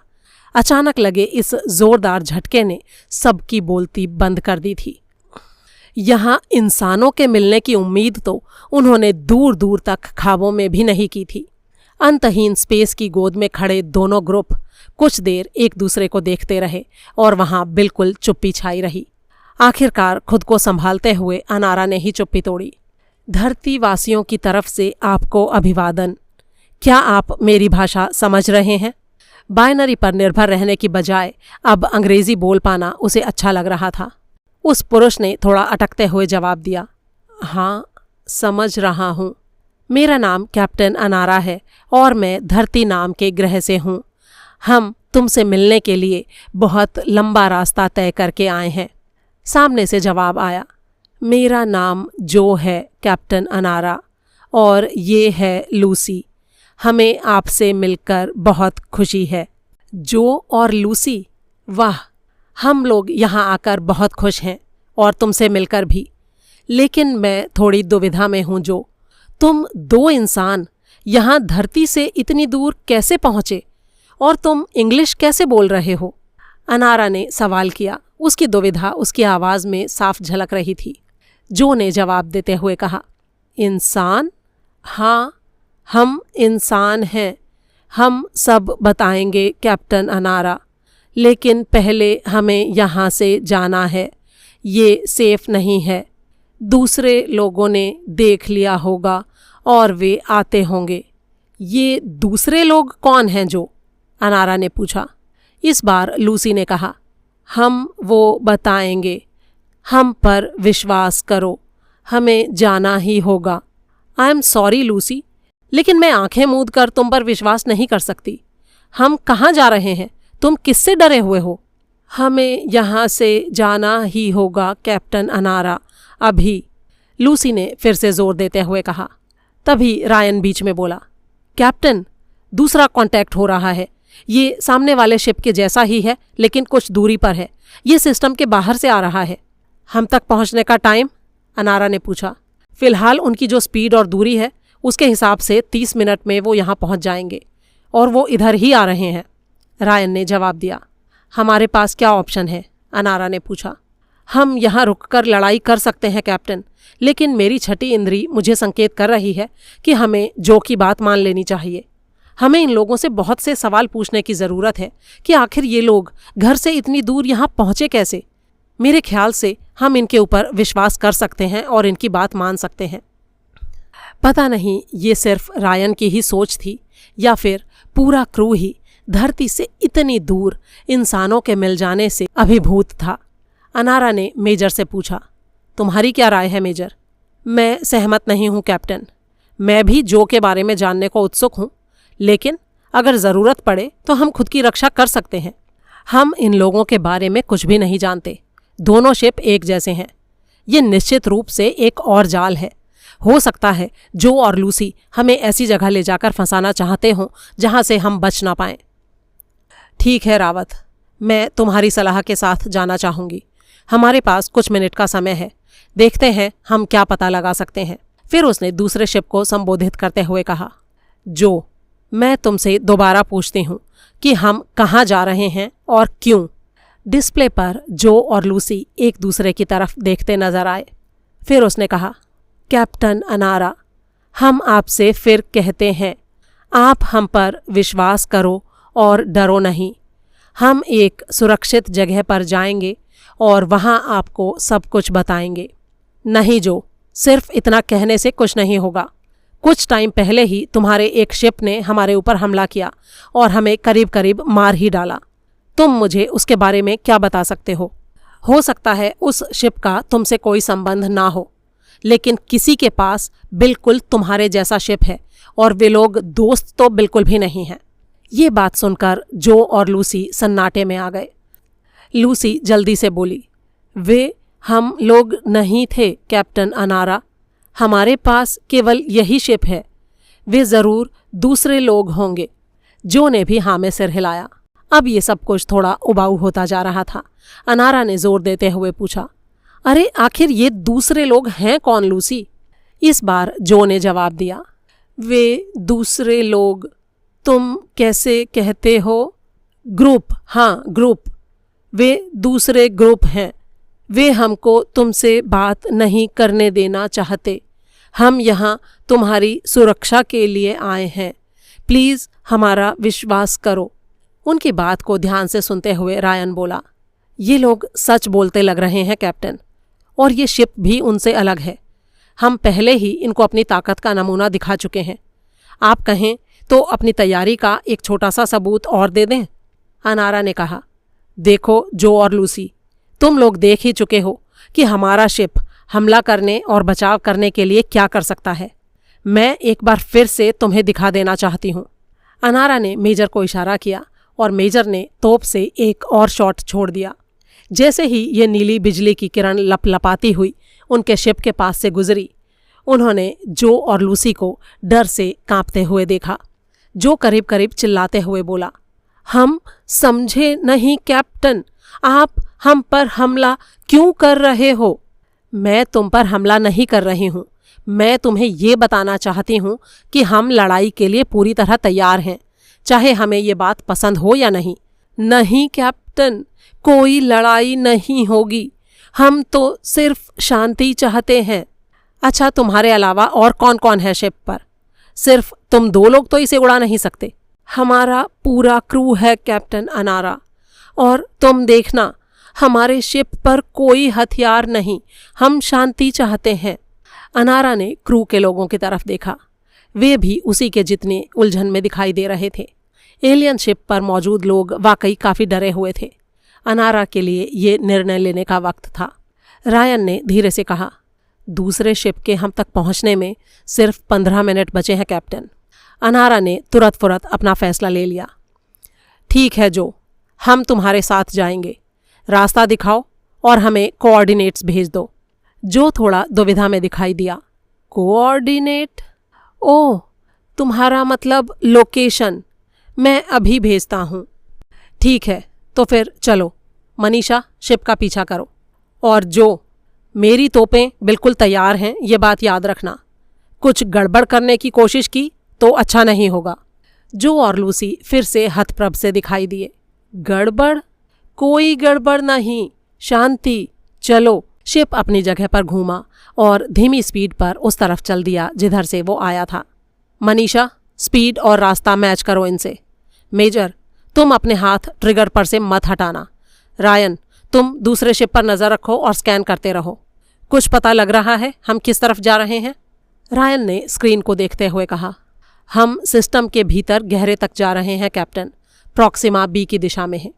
अचानक लगे इस जोरदार झटके ने सबकी बोलती बंद कर दी थी। यहाँ इंसानों के मिलने की उम्मीद तो उन्होंने दूर दूर तक ख्वाबों में भी नहीं की थी। अंतहीन स्पेस की गोद में खड़े दोनों ग्रुप कुछ देर एक दूसरे को देखते रहे और वहां बिल्कुल चुप्पी छाई रही। आखिरकार खुद को संभालते हुए अनारा ने ही चुप्पी तोड़ी। धरतीवासियों की तरफ से आपको अभिवादन। क्या आप मेरी भाषा समझ रहे हैं? बाइनरी पर निर्भर रहने की बजाय अब अंग्रेजी बोल पाना उसे अच्छा लग रहा था। उस पुरुष ने थोड़ा अटकते हुए जवाब दिया, हाँ समझ रहा हूँ। मेरा नाम कैप्टन अनारा है और मैं धरती नाम के ग्रह से हूँ। हम तुमसे मिलने के लिए बहुत लंबा रास्ता तय करके आए हैं। सामने से जवाब आया, मेरा नाम जो है कैप्टन अनारा और ये है लूसी। हमें आपसे मिलकर बहुत खुशी है। जो और लूसी, वाह, हम लोग यहाँ आकर बहुत खुश हैं और तुमसे मिलकर भी। लेकिन मैं थोड़ी दुविधा में हूं। जो तुम दो इंसान यहां धरती से इतनी दूर कैसे पहुंचे और तुम इंग्लिश कैसे बोल रहे हो? अनारा ने सवाल किया। उसकी दुविधा उसकी आवाज में साफ झलक रही थी। जो ने जवाब देते हुए कहा, इंसान? हाँ, हम इंसान हैं। हम सब बताएंगे कैप्टन अनारा, लेकिन पहले हमें यहाँ से जाना है। ये सेफ नहीं है। दूसरे लोगों ने देख लिया होगा और वे आते होंगे। ये दूसरे लोग कौन हैं? जो अनारा ने पूछा। इस बार लूसी ने कहा, हम वो बताएंगे। हम पर विश्वास करो, हमें जाना ही होगा। आई एम सॉरी लूसी, लेकिन मैं आंखें मूंद कर तुम पर विश्वास नहीं कर सकती। हम कहाँ जा रहे हैं? तुम किससे डरे हुए हो? हमें यहाँ से जाना ही होगा कैप्टन अनारा, अभी, लूसी ने फिर से जोर देते हुए कहा। तभी रायन बीच में बोला, कैप्टन, दूसरा कांटेक्ट हो रहा है। ये सामने वाले शिप के जैसा ही है, लेकिन कुछ दूरी पर है। ये सिस्टम के बाहर से आ रहा है। हम तक पहुंचने का टाइम? अनारा ने पूछा। फिलहाल उनकी जो स्पीड और दूरी है उसके हिसाब से 30 मिनट में वो यहाँ पहुंच जाएंगे और वो इधर ही आ रहे हैं, रायन ने जवाब दिया। हमारे पास क्या ऑप्शन है? अनारा ने पूछा। हम यहाँ रुककर लड़ाई कर सकते हैं कैप्टन, लेकिन मेरी छठी इंद्री मुझे संकेत कर रही है कि हमें जो की बात मान लेनी चाहिए। हमें इन लोगों से बहुत से सवाल पूछने की ज़रूरत है कि आखिर ये लोग घर से इतनी दूर यहाँ पहुँचे कैसे। मेरे ख्याल से हम इनके ऊपर विश्वास कर सकते हैं और इनकी बात मान सकते हैं। पता नहीं ये सिर्फ रायन की ही सोच थी या फिर पूरा क्रू ही धरती से इतनी दूर इंसानों के मिल जाने से अभिभूत था। अनारा ने मेजर से पूछा, तुम्हारी क्या राय है मेजर? मैं सहमत नहीं हूँ कैप्टन। मैं भी जो के बारे में जानने को उत्सुक हूँ, लेकिन अगर ज़रूरत पड़े तो हम खुद की रक्षा कर सकते हैं। हम इन लोगों के बारे में कुछ भी नहीं जानते। दोनों शिप एक जैसे हैं। ये निश्चित रूप से एक और जाल है। हो सकता है जो और लूसी हमें ऐसी जगह ले जाकर फंसाना चाहते हों जहां से हम बच ना पाएं। ठीक है रावत, मैं तुम्हारी सलाह के साथ जाना चाहूँगी। हमारे पास कुछ मिनट का समय है, देखते हैं हम क्या पता लगा सकते हैं। फिर उसने दूसरे शिप को संबोधित करते हुए कहा, जो, मैं तुमसे दोबारा पूछती हूँ कि हम कहाँ जा रहे हैं और क्यों? डिस्प्ले पर जो और लूसी एक दूसरे की तरफ देखते नजर आए। फिर उसने कहा, कैप्टन अनारा, हम आपसे फिर कहते हैं, आप हम पर विश्वास करो और डरो नहीं। हम एक सुरक्षित जगह पर जाएंगे और वहाँ आपको सब कुछ बताएंगे। नहीं जो, सिर्फ इतना कहने से कुछ नहीं होगा। कुछ टाइम पहले ही तुम्हारे एक शिप ने हमारे ऊपर हमला किया और हमें करीब करीब मार ही डाला। तुम मुझे उसके बारे में क्या बता सकते हो? हो सकता है उस शिप का तुमसे कोई संबंध ना हो, लेकिन किसी के पास बिल्कुल तुम्हारे जैसा शिप है और वे लोग दोस्त तो बिल्कुल भी नहीं हैं। ये बात सुनकर जो और लूसी सन्नाटे में आ गए। लूसी जल्दी से बोली, वे हम लोग नहीं थे कैप्टन अनारा। हमारे पास केवल यही शिप है। वे ज़रूर दूसरे लोग होंगे। जो ने भी हाँ में सिर हिलाया। अब ये सब कुछ थोड़ा उबाऊ होता जा रहा था। अनारा ने जोर देते हुए पूछा, अरे आखिर ये दूसरे लोग हैं कौन लूसी? इस बार जो ने जवाब दिया, वे दूसरे लोग तुम कैसे कहते हो? ग्रुप, हाँ ग्रुप। वे दूसरे ग्रुप हैं। वे हमको तुमसे बात नहीं करने देना चाहते। हम यहाँ तुम्हारी सुरक्षा के लिए आए हैं। प्लीज़ हमारा विश्वास करो। उनकी बात को ध्यान से सुनते हुए रायन बोला, ये लोग सच बोलते लग रहे हैं कैप्टन, और ये शिप भी उनसे अलग है। हम पहले ही इनको अपनी ताकत का नमूना दिखा चुके हैं। आप कहें तो अपनी तैयारी का एक छोटा सा सबूत और दे दें। अनारा ने कहा, देखो जो और लूसी, तुम लोग देख ही चुके हो कि हमारा शिप हमला करने और बचाव करने के लिए क्या कर सकता है। मैं एक बार फिर से तुम्हें दिखा देना चाहती हूँ। अनारा ने मेजर को इशारा किया और मेजर ने तोप से एक और शॉट छोड़ दिया। जैसे ही ये नीली बिजली की किरण लपलपाती हुई उनके शिप के पास से गुजरी, उन्होंने जो और लूसी को डर से कांपते हुए देखा। जो करीब करीब चिल्लाते हुए बोला, हम समझे नहीं कैप्टन, आप हम पर हमला क्यों कर रहे हो? मैं तुम पर हमला नहीं कर रही हूं। मैं तुम्हें ये बताना चाहती हूं कि हम लड़ाई के लिए पूरी तरह तैयार हैं, चाहे हमें ये बात पसंद हो या नहीं। नहीं कैप्टन, कोई लड़ाई नहीं होगी। हम तो सिर्फ शांति चाहते हैं। अच्छा, तुम्हारे अलावा और कौन कौन है शिप पर? सिर्फ तुम 2 लोग तो इसे उड़ा नहीं सकते। हमारा पूरा क्रू है कैप्टन अनारा, और तुम देखना, हमारे शिप पर कोई हथियार नहीं। हम शांति चाहते हैं। अनारा ने क्रू के लोगों की तरफ देखा। वे भी उसी के जितने उलझन में दिखाई दे रहे थे। एलियन शिप पर मौजूद लोग वाकई काफी डरे हुए थे। अनारा के लिए ये निर्णय लेने का वक्त था। रायन ने धीरे से कहा, दूसरे शिप के हम तक पहुंचने में सिर्फ 15 मिनट बचे हैं कैप्टन। अनारा ने तुरंत फुरत अपना फैसला ले लिया। ठीक है जो, हम तुम्हारे साथ जाएंगे। रास्ता दिखाओ और हमें कोऑर्डिनेट्स भेज दो। जो थोड़ा दुविधा में दिखाई दिया। कोऑर्डिनेट? ओह, तुम्हारा मतलब लोकेशन। मैं अभी भेजता हूँ। ठीक है, तो फिर चलो। मनीषा, शिप का पीछा करो। और जो, मेरी तोपें बिल्कुल तैयार हैं, ये बात याद रखना। कुछ गड़बड़ करने की कोशिश की तो अच्छा नहीं होगा। जो और लूसी फिर से हतप्रभ से दिखाई दिए। गड़बड़? कोई गड़बड़ नहीं, शांति। चलो। शिप अपनी जगह पर घूमा और धीमी स्पीड पर उस तरफ चल दिया जिधर से वो आया था। मनीषा, स्पीड और रास्ता मैच करो इनसे। मेजर, तुम अपने हाथ ट्रिगर पर से मत हटाना। रायन, तुम दूसरे शिप पर नजर रखो और स्कैन करते रहो। कुछ पता लग रहा है हम किस तरफ जा रहे हैं? रायन ने स्क्रीन को देखते हुए कहा, हम सिस्टम के भीतर गहरे तक जा रहे हैं कैप्टन। प्रॉक्सिमा बी की दिशा में है।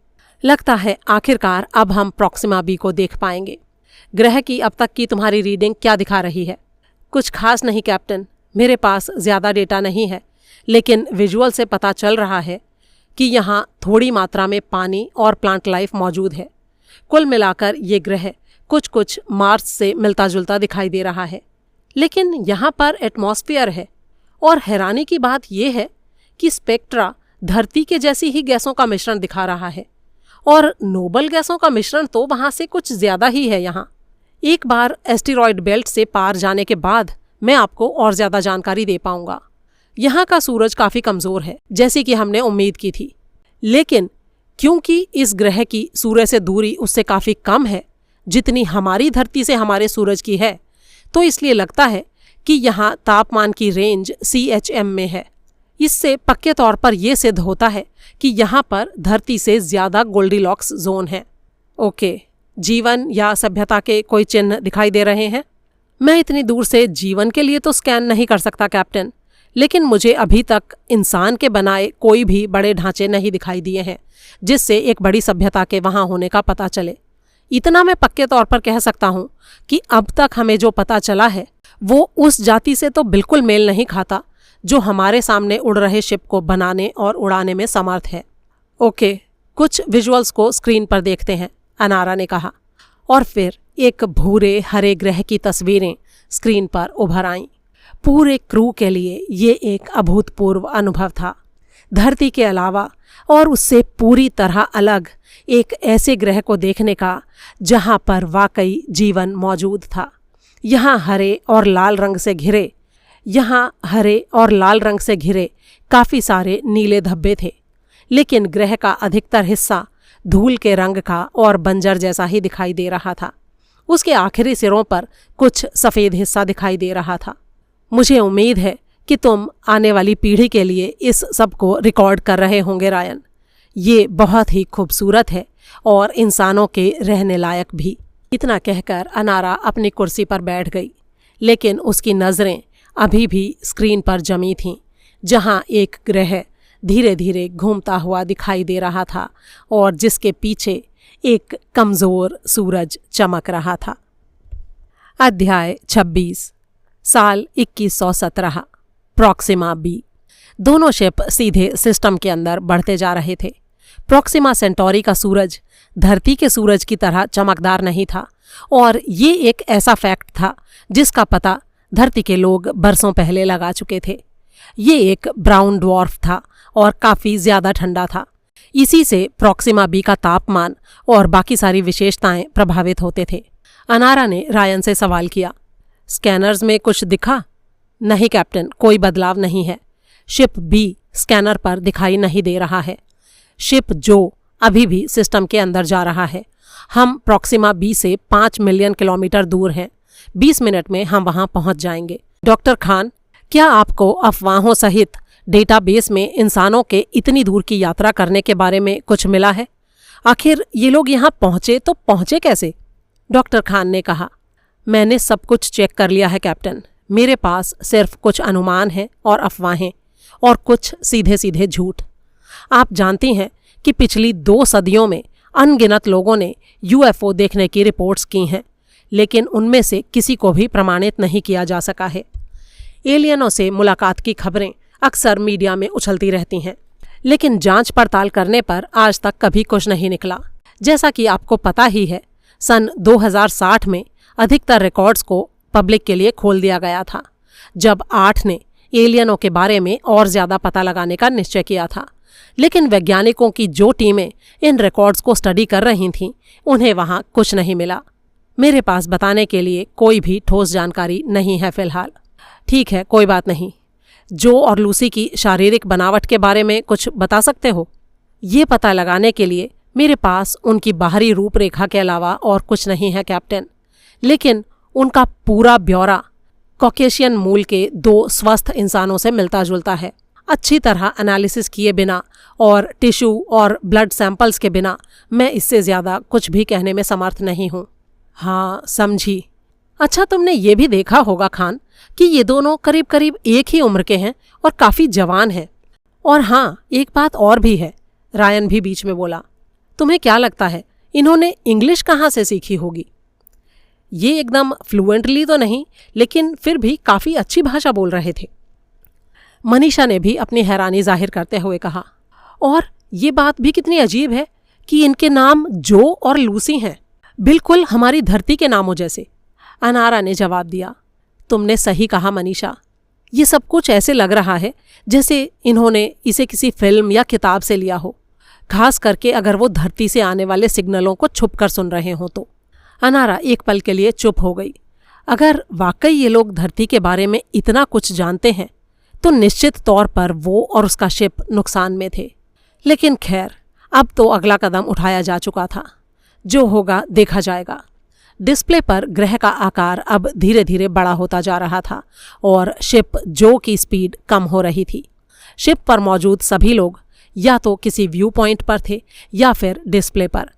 लगता है आखिरकार अब हम प्रॉक्सिमा बी को देख पाएंगे। ग्रह की अब तक की तुम्हारी रीडिंग क्या दिखा रही है? कुछ खास नहीं कैप्टन, मेरे पास ज़्यादा डेटा नहीं है, लेकिन विजुअल से पता चल रहा है कि यहाँ थोड़ी मात्रा में पानी और प्लांट लाइफ मौजूद है। कुल मिलाकर ये ग्रह कुछ कुछ मार्स से मिलता जुलता दिखाई दे रहा है, लेकिन यहाँ पर एटमॉस्फेयर है। और हैरानी की बात यह है कि स्पेक्ट्रा धरती के जैसी ही गैसों का मिश्रण दिखा रहा है, और नोबल गैसों का मिश्रण तो वहाँ से कुछ ज़्यादा ही है यहाँ। एक बार एस्टेरॉयड बेल्ट से पार जाने के बाद मैं आपको और ज़्यादा जानकारी दे पाऊंगा। यहाँ का सूरज काफ़ी कमज़ोर है, जैसी कि हमने उम्मीद की थी, लेकिन क्योंकि इस ग्रह की सूर्य से दूरी उससे काफ़ी कम है जितनी हमारी धरती से हमारे सूरज की है, तो इसलिए लगता है कि यहाँ तापमान की रेंज CHM में है। इससे पक्के तौर पर यह सिद्ध होता है कि यहाँ पर धरती से ज़्यादा गोल्डीलॉक्स जोन है। ओके, जीवन या सभ्यता के कोई चिन्ह दिखाई दे रहे हैं? मैं इतनी दूर से जीवन के लिए तो स्कैन नहीं कर सकता कैप्टन, लेकिन मुझे अभी तक इंसान के बनाए कोई भी बड़े ढांचे नहीं दिखाई दिए हैं जिससे एक बड़ी सभ्यता के वहाँ होने का पता चले। इतना मैं पक्के तौर पर कह सकता हूँ कि अब तक हमें जो पता चला है वो उस जाति से तो बिल्कुल मेल नहीं खाता जो हमारे सामने उड़ रहे शिप को बनाने और उड़ाने में समर्थ है। ओके, कुछ विजुअल्स को स्क्रीन पर देखते हैं, अनारा ने कहा, और फिर एक भूरे हरे ग्रह की तस्वीरें स्क्रीन पर उभर आईं। पूरे क्रू के लिए ये एक अभूतपूर्व अनुभव था। धरती के अलावा और उससे पूरी तरह अलग एक ऐसे ग्रह को देखने का जहाँ पर वाकई जीवन मौजूद था। यहाँ हरे और लाल रंग से घिरे काफ़ी सारे नीले धब्बे थे, लेकिन ग्रह का अधिकतर हिस्सा धूल के रंग का और बंजर जैसा ही दिखाई दे रहा था। उसके आखिरी सिरों पर कुछ सफ़ेद हिस्सा दिखाई दे रहा था। मुझे उम्मीद है कि तुम आने वाली पीढ़ी के लिए इस सब को रिकॉर्ड कर रहे होंगे रायन। ये बहुत ही खूबसूरत है और इंसानों के रहने लायक भी। इतना कहकर अनारा अपनी कुर्सी पर बैठ गई, लेकिन उसकी नज़रें अभी भी स्क्रीन पर जमी थीं, जहां एक ग्रह धीरे धीरे घूमता हुआ दिखाई दे रहा था और जिसके पीछे एक कमज़ोर सूरज चमक रहा था। अध्याय 26। साल 2117। Proxima B. दोनों शिप सीधे सिस्टम के अंदर बढ़ते जा रहे थे। प्रॉक्सिमा सेंटोरी का सूरज धरती के सूरज की तरह चमकदार नहीं था, और ये एक ऐसा फैक्ट था जिसका पता धरती के लोग बरसों पहले लगा चुके थे। ये एक ब्राउन ड्वार्फ था और काफ़ी ज़्यादा ठंडा था। इसी से प्रॉक्सिमा बी का तापमान और बाकी सारी विशेषताएं प्रभावित होते थे। अनारा ने रायन से सवाल किया। स्कैनर्स में कुछ दिखा? नहीं कैप्टन, कोई बदलाव नहीं है। शिप बी स्कैनर पर दिखाई नहीं दे रहा है। शिप जो अभी भी सिस्टम के अंदर जा रहा है। हम प्रॉक्सिमा बी से 5 मिलियन किलोमीटर दूर हैं। 20 मिनट में हम वहां पहुंच जाएंगे। डॉक्टर खान, क्या आपको अफवाहों सहित डेटाबेस में इंसानों के इतनी दूर की यात्रा करने के बारे में कुछ मिला है? आखिर ये लोग यहाँ पहुंचे तो पहुंचे कैसे? डॉक्टर खान ने कहा, मैंने सब कुछ चेक कर लिया है कैप्टन। मेरे पास सिर्फ कुछ अनुमान हैं और अफवाहें, और कुछ सीधे सीधे झूठ। आप जानती हैं कि पिछली 2 सदियों में अनगिनत लोगों ने यूएफओ देखने की रिपोर्ट्स की हैं, लेकिन उनमें से किसी को भी प्रमाणित नहीं किया जा सका है। एलियनों से मुलाकात की खबरें अक्सर मीडिया में उछलती रहती हैं, लेकिन जांच पड़ताल करने पर आज तक कभी कुछ नहीं निकला। जैसा कि आपको पता ही है, सन 2060 में अधिकतर रिकॉर्ड्स को पब्लिक के लिए खोल दिया गया था, जब 8 ने एलियनों के बारे में और ज़्यादा पता लगाने का निश्चय किया था। लेकिन वैज्ञानिकों की जो टीमें इन रिकॉर्ड्स को स्टडी कर रही थीं, उन्हें वहाँ कुछ नहीं मिला। मेरे पास बताने के लिए कोई भी ठोस जानकारी नहीं है फिलहाल। ठीक है, कोई बात नहीं। जो और लूसी की शारीरिक बनावट के बारे में कुछ बता सकते हो? ये पता लगाने के लिए मेरे पास उनकी बाहरी रूपरेखा के अलावा और कुछ नहीं है कैप्टन, लेकिन उनका पूरा ब्यौरा कॉकेशियन मूल के 2 स्वस्थ इंसानों से मिलता जुलता है। अच्छी तरह एनालिसिस किए बिना और टिश्यू और ब्लड सैंपल्स के बिना मैं इससे ज़्यादा कुछ भी कहने में समर्थ नहीं हूँ। हाँ, समझी। अच्छा, तुमने ये भी देखा होगा खान कि ये दोनों करीब करीब एक ही उम्र के हैं और काफ़ी जवान हैं। और हाँ, एक बात और भी है, रायन भी बीच में बोला। तुम्हें क्या लगता है इन्होंने इंग्लिश कहाँ से सीखी होगी? ये एकदम फ्लुएंटली तो नहीं, लेकिन फिर भी काफ़ी अच्छी भाषा बोल रहे थे। मनीषा ने भी अपनी हैरानी जाहिर करते हुए कहा, और ये बात भी कितनी अजीब है कि इनके नाम जो और लूसी हैं, बिल्कुल हमारी धरती के नामों जैसे। अनारा ने जवाब दिया, तुमने सही कहा मनीषा। ये सब कुछ ऐसे लग रहा है जैसे इन्होंने इसे किसी फिल्म या किताब से लिया हो, खास करके अगर वो धरती से आने वाले सिग्नलों को छुप कर सुन रहे हों तो। अनारा एक पल के लिए चुप हो गई। अगर वाकई ये लोग धरती के बारे में इतना कुछ जानते हैं तो निश्चित तौर पर वो और उसका शिप नुकसान में थे। लेकिन खैर, अब तो अगला कदम उठाया जा चुका था। जो होगा देखा जाएगा। डिस्प्ले पर ग्रह का आकार अब धीरे धीरे बड़ा होता जा रहा था और शिप जो की स्पीड कम हो रही थी। शिप पर मौजूद सभी लोग या तो किसी व्यू पॉइंट पर थे या फिर डिस्प्ले पर।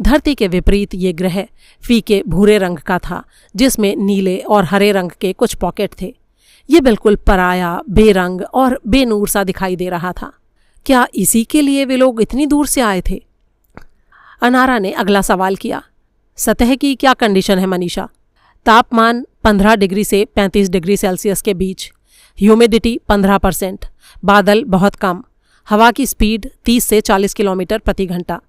धरती के विपरीत ये ग्रह फीके भूरे रंग का था, जिसमें नीले और हरे रंग के कुछ पॉकेट थे। ये बिल्कुल पराया, बेरंग और बेनूर सा दिखाई दे रहा था। क्या इसी के लिए वे लोग इतनी दूर से आए थे? अनारा ने अगला सवाल किया। सतह की क्या कंडीशन है मनीषा? तापमान 15 डिग्री से 35 डिग्री सेल्सियस के बीच, ह्यूमिडिटी 15%, बादल बहुत कम, हवा की स्पीड 30 से 40 किलोमीटर प्रति घंटा।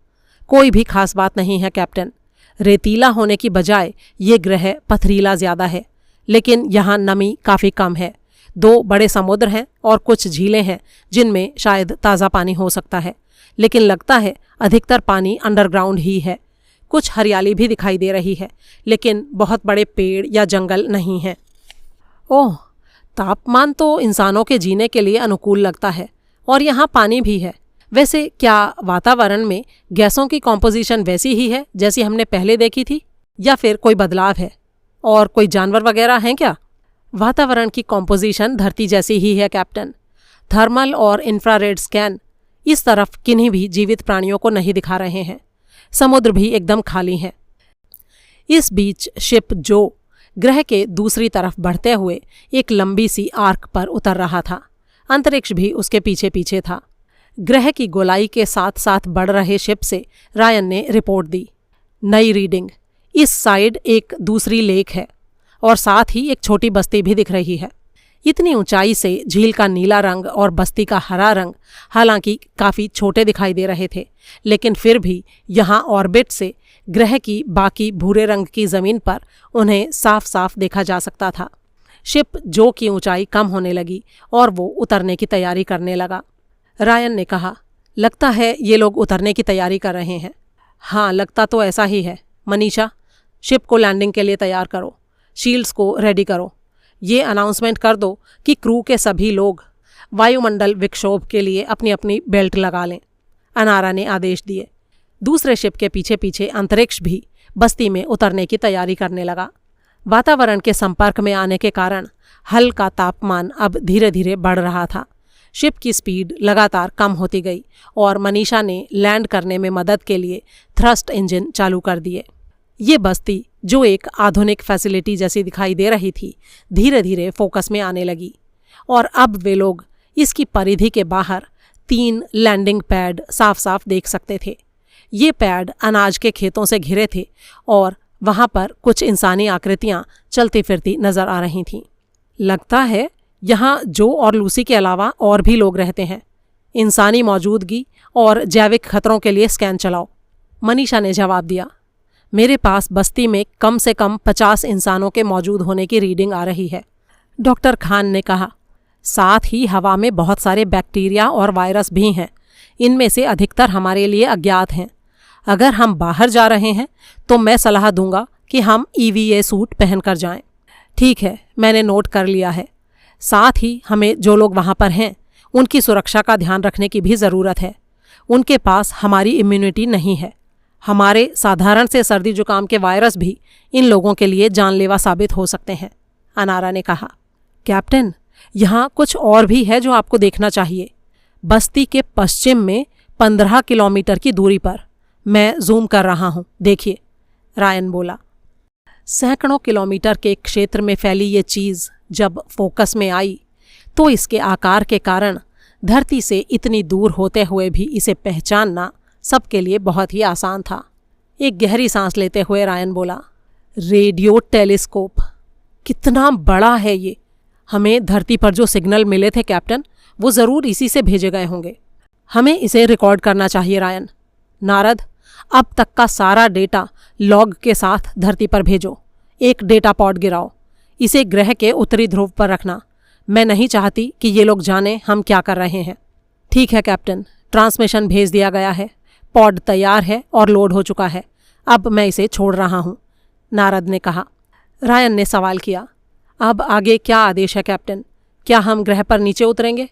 कोई भी खास बात नहीं है कैप्टन। रेतीला होने की बजाय ये ग्रह पथरीला ज़्यादा है, लेकिन यहाँ नमी काफ़ी कम है। 2 बड़े समुद्र हैं और कुछ झीलें हैं जिनमें शायद ताज़ा पानी हो सकता है, लेकिन लगता है अधिकतर पानी अंडरग्राउंड ही है। कुछ हरियाली भी दिखाई दे रही है, लेकिन बहुत बड़े पेड़ या जंगल नहीं हैं। ओह, तापमान तो इंसानों के जीने के लिए अनुकूल लगता है और यहाँ पानी भी है। वैसे क्या वातावरण में गैसों की कॉम्पोजिशन वैसी ही है जैसी हमने पहले देखी थी, या फिर कोई बदलाव है? और कोई जानवर वगैरह हैं क्या? वातावरण की कॉम्पोजिशन धरती जैसी ही है कैप्टन। थर्मल और इंफ्रारेड स्कैन इस तरफ किन्हीं भी जीवित प्राणियों को नहीं दिखा रहे हैं। समुद्र भी एकदम खाली है। इस बीच शिप जो ग्रह के दूसरी तरफ बढ़ते हुए एक लंबी सी आर्क पर उतर रहा था। अंतरिक्ष भी उसके पीछे पीछे था। ग्रह की गोलाई के साथ साथ बढ़ रहे शिप से रायन ने रिपोर्ट दी। नई रीडिंग, इस साइड एक दूसरी लेक है और साथ ही एक छोटी बस्ती भी दिख रही है। इतनी ऊंचाई से झील का नीला रंग और बस्ती का हरा रंग हालांकि काफ़ी छोटे दिखाई दे रहे थे, लेकिन फिर भी यहाँ ऑर्बिट से ग्रह की बाकी भूरे रंग की ज़मीन पर उन्हें साफ साफ देखा जा सकता था। शिप जो की ऊंचाई कम होने लगी और वो उतरने की तैयारी करने लगा। रायन ने कहा, लगता है ये लोग उतरने की तैयारी कर रहे हैं। हाँ, लगता तो ऐसा ही है। मनीषा, शिप को लैंडिंग के लिए तैयार करो, शील्ड्स को रेडी करो। ये अनाउंसमेंट कर दो कि क्रू के सभी लोग वायुमंडल विक्षोभ के लिए अपनी अपनी बेल्ट लगा लें। अनारा ने आदेश दिए। दूसरे शिप के पीछे पीछे अंतरिक्ष भी बस्ती में उतरने की तैयारी करने लगा। वातावरण के संपर्क में आने के कारण हल का तापमान अब धीरे धीरे बढ़ रहा था। शिप की स्पीड लगातार कम होती गई और मनीषा ने लैंड करने में मदद के लिए थ्रस्ट इंजन चालू कर दिए। ये बस्ती, जो एक आधुनिक फैसिलिटी जैसी दिखाई दे रही थी, धीरे धीरे फोकस में आने लगी और अब वे लोग इसकी परिधि के बाहर 3 लैंडिंग पैड साफ साफ देख सकते थे। ये पैड अनाज के खेतों से घिरे थे और वहाँ पर कुछ इंसानी आकृतियाँ चलती फिरती नजर आ रही थीं। लगता है यहाँ जो और लूसी के अलावा और भी लोग रहते हैं। इंसानी मौजूदगी और जैविक खतरों के लिए स्कैन चलाओ, मनीषा ने जवाब दिया। मेरे पास बस्ती में कम से कम 50 इंसानों के मौजूद होने की रीडिंग आ रही है, डॉक्टर खान ने कहा। साथ ही हवा में बहुत सारे बैक्टीरिया और वायरस भी हैं। इनमें से अधिकतर हमारे लिए अज्ञात हैं। अगर हम बाहर जा रहे हैं तो मैं सलाह दूंगा कि हम EVA सूट पहनकर जाएं। ठीक है, मैंने नोट कर लिया है। साथ ही हमें जो लोग वहाँ पर हैं उनकी सुरक्षा का ध्यान रखने की भी ज़रूरत है। उनके पास हमारी इम्यूनिटी नहीं है। हमारे साधारण से सर्दी जुकाम के वायरस भी इन लोगों के लिए जानलेवा साबित हो सकते हैं, अनारा ने कहा। कैप्टन, यहाँ कुछ और भी है जो आपको देखना चाहिए। बस्ती के पश्चिम में 15 किलोमीटर की दूरी पर। मैं जूम कर रहा हूँ, देखिए, रायन बोला। सैकड़ों किलोमीटर के क्षेत्र में फैली ये चीज़ जब फोकस में आई तो इसके आकार के कारण धरती से इतनी दूर होते हुए भी इसे पहचानना सबके लिए बहुत ही आसान था। एक गहरी सांस लेते हुए रायन बोला, रेडियो टेलीस्कोप, कितना बड़ा है ये। हमें धरती पर जो सिग्नल मिले थे कैप्टन, वो ज़रूर इसी से भेजे गए होंगे। हमें इसे रिकॉर्ड करना चाहिए रायन। नारद, अब तक का सारा डेटा लॉग के साथ धरती पर भेजो। एक डेटा पॉड गिराओ। इसे ग्रह के उत्तरी ध्रुव पर रखना। मैं नहीं चाहती कि ये लोग जाने हम क्या कर रहे हैं। ठीक है कैप्टन, ट्रांसमिशन भेज दिया गया है। पॉड तैयार है और लोड हो चुका है। अब मैं इसे छोड़ रहा हूँ, नारद ने कहा। रायन ने सवाल किया, अब आगे क्या आदेश है कैप्टन? क्या हम ग्रह पर नीचे उतरेंगे?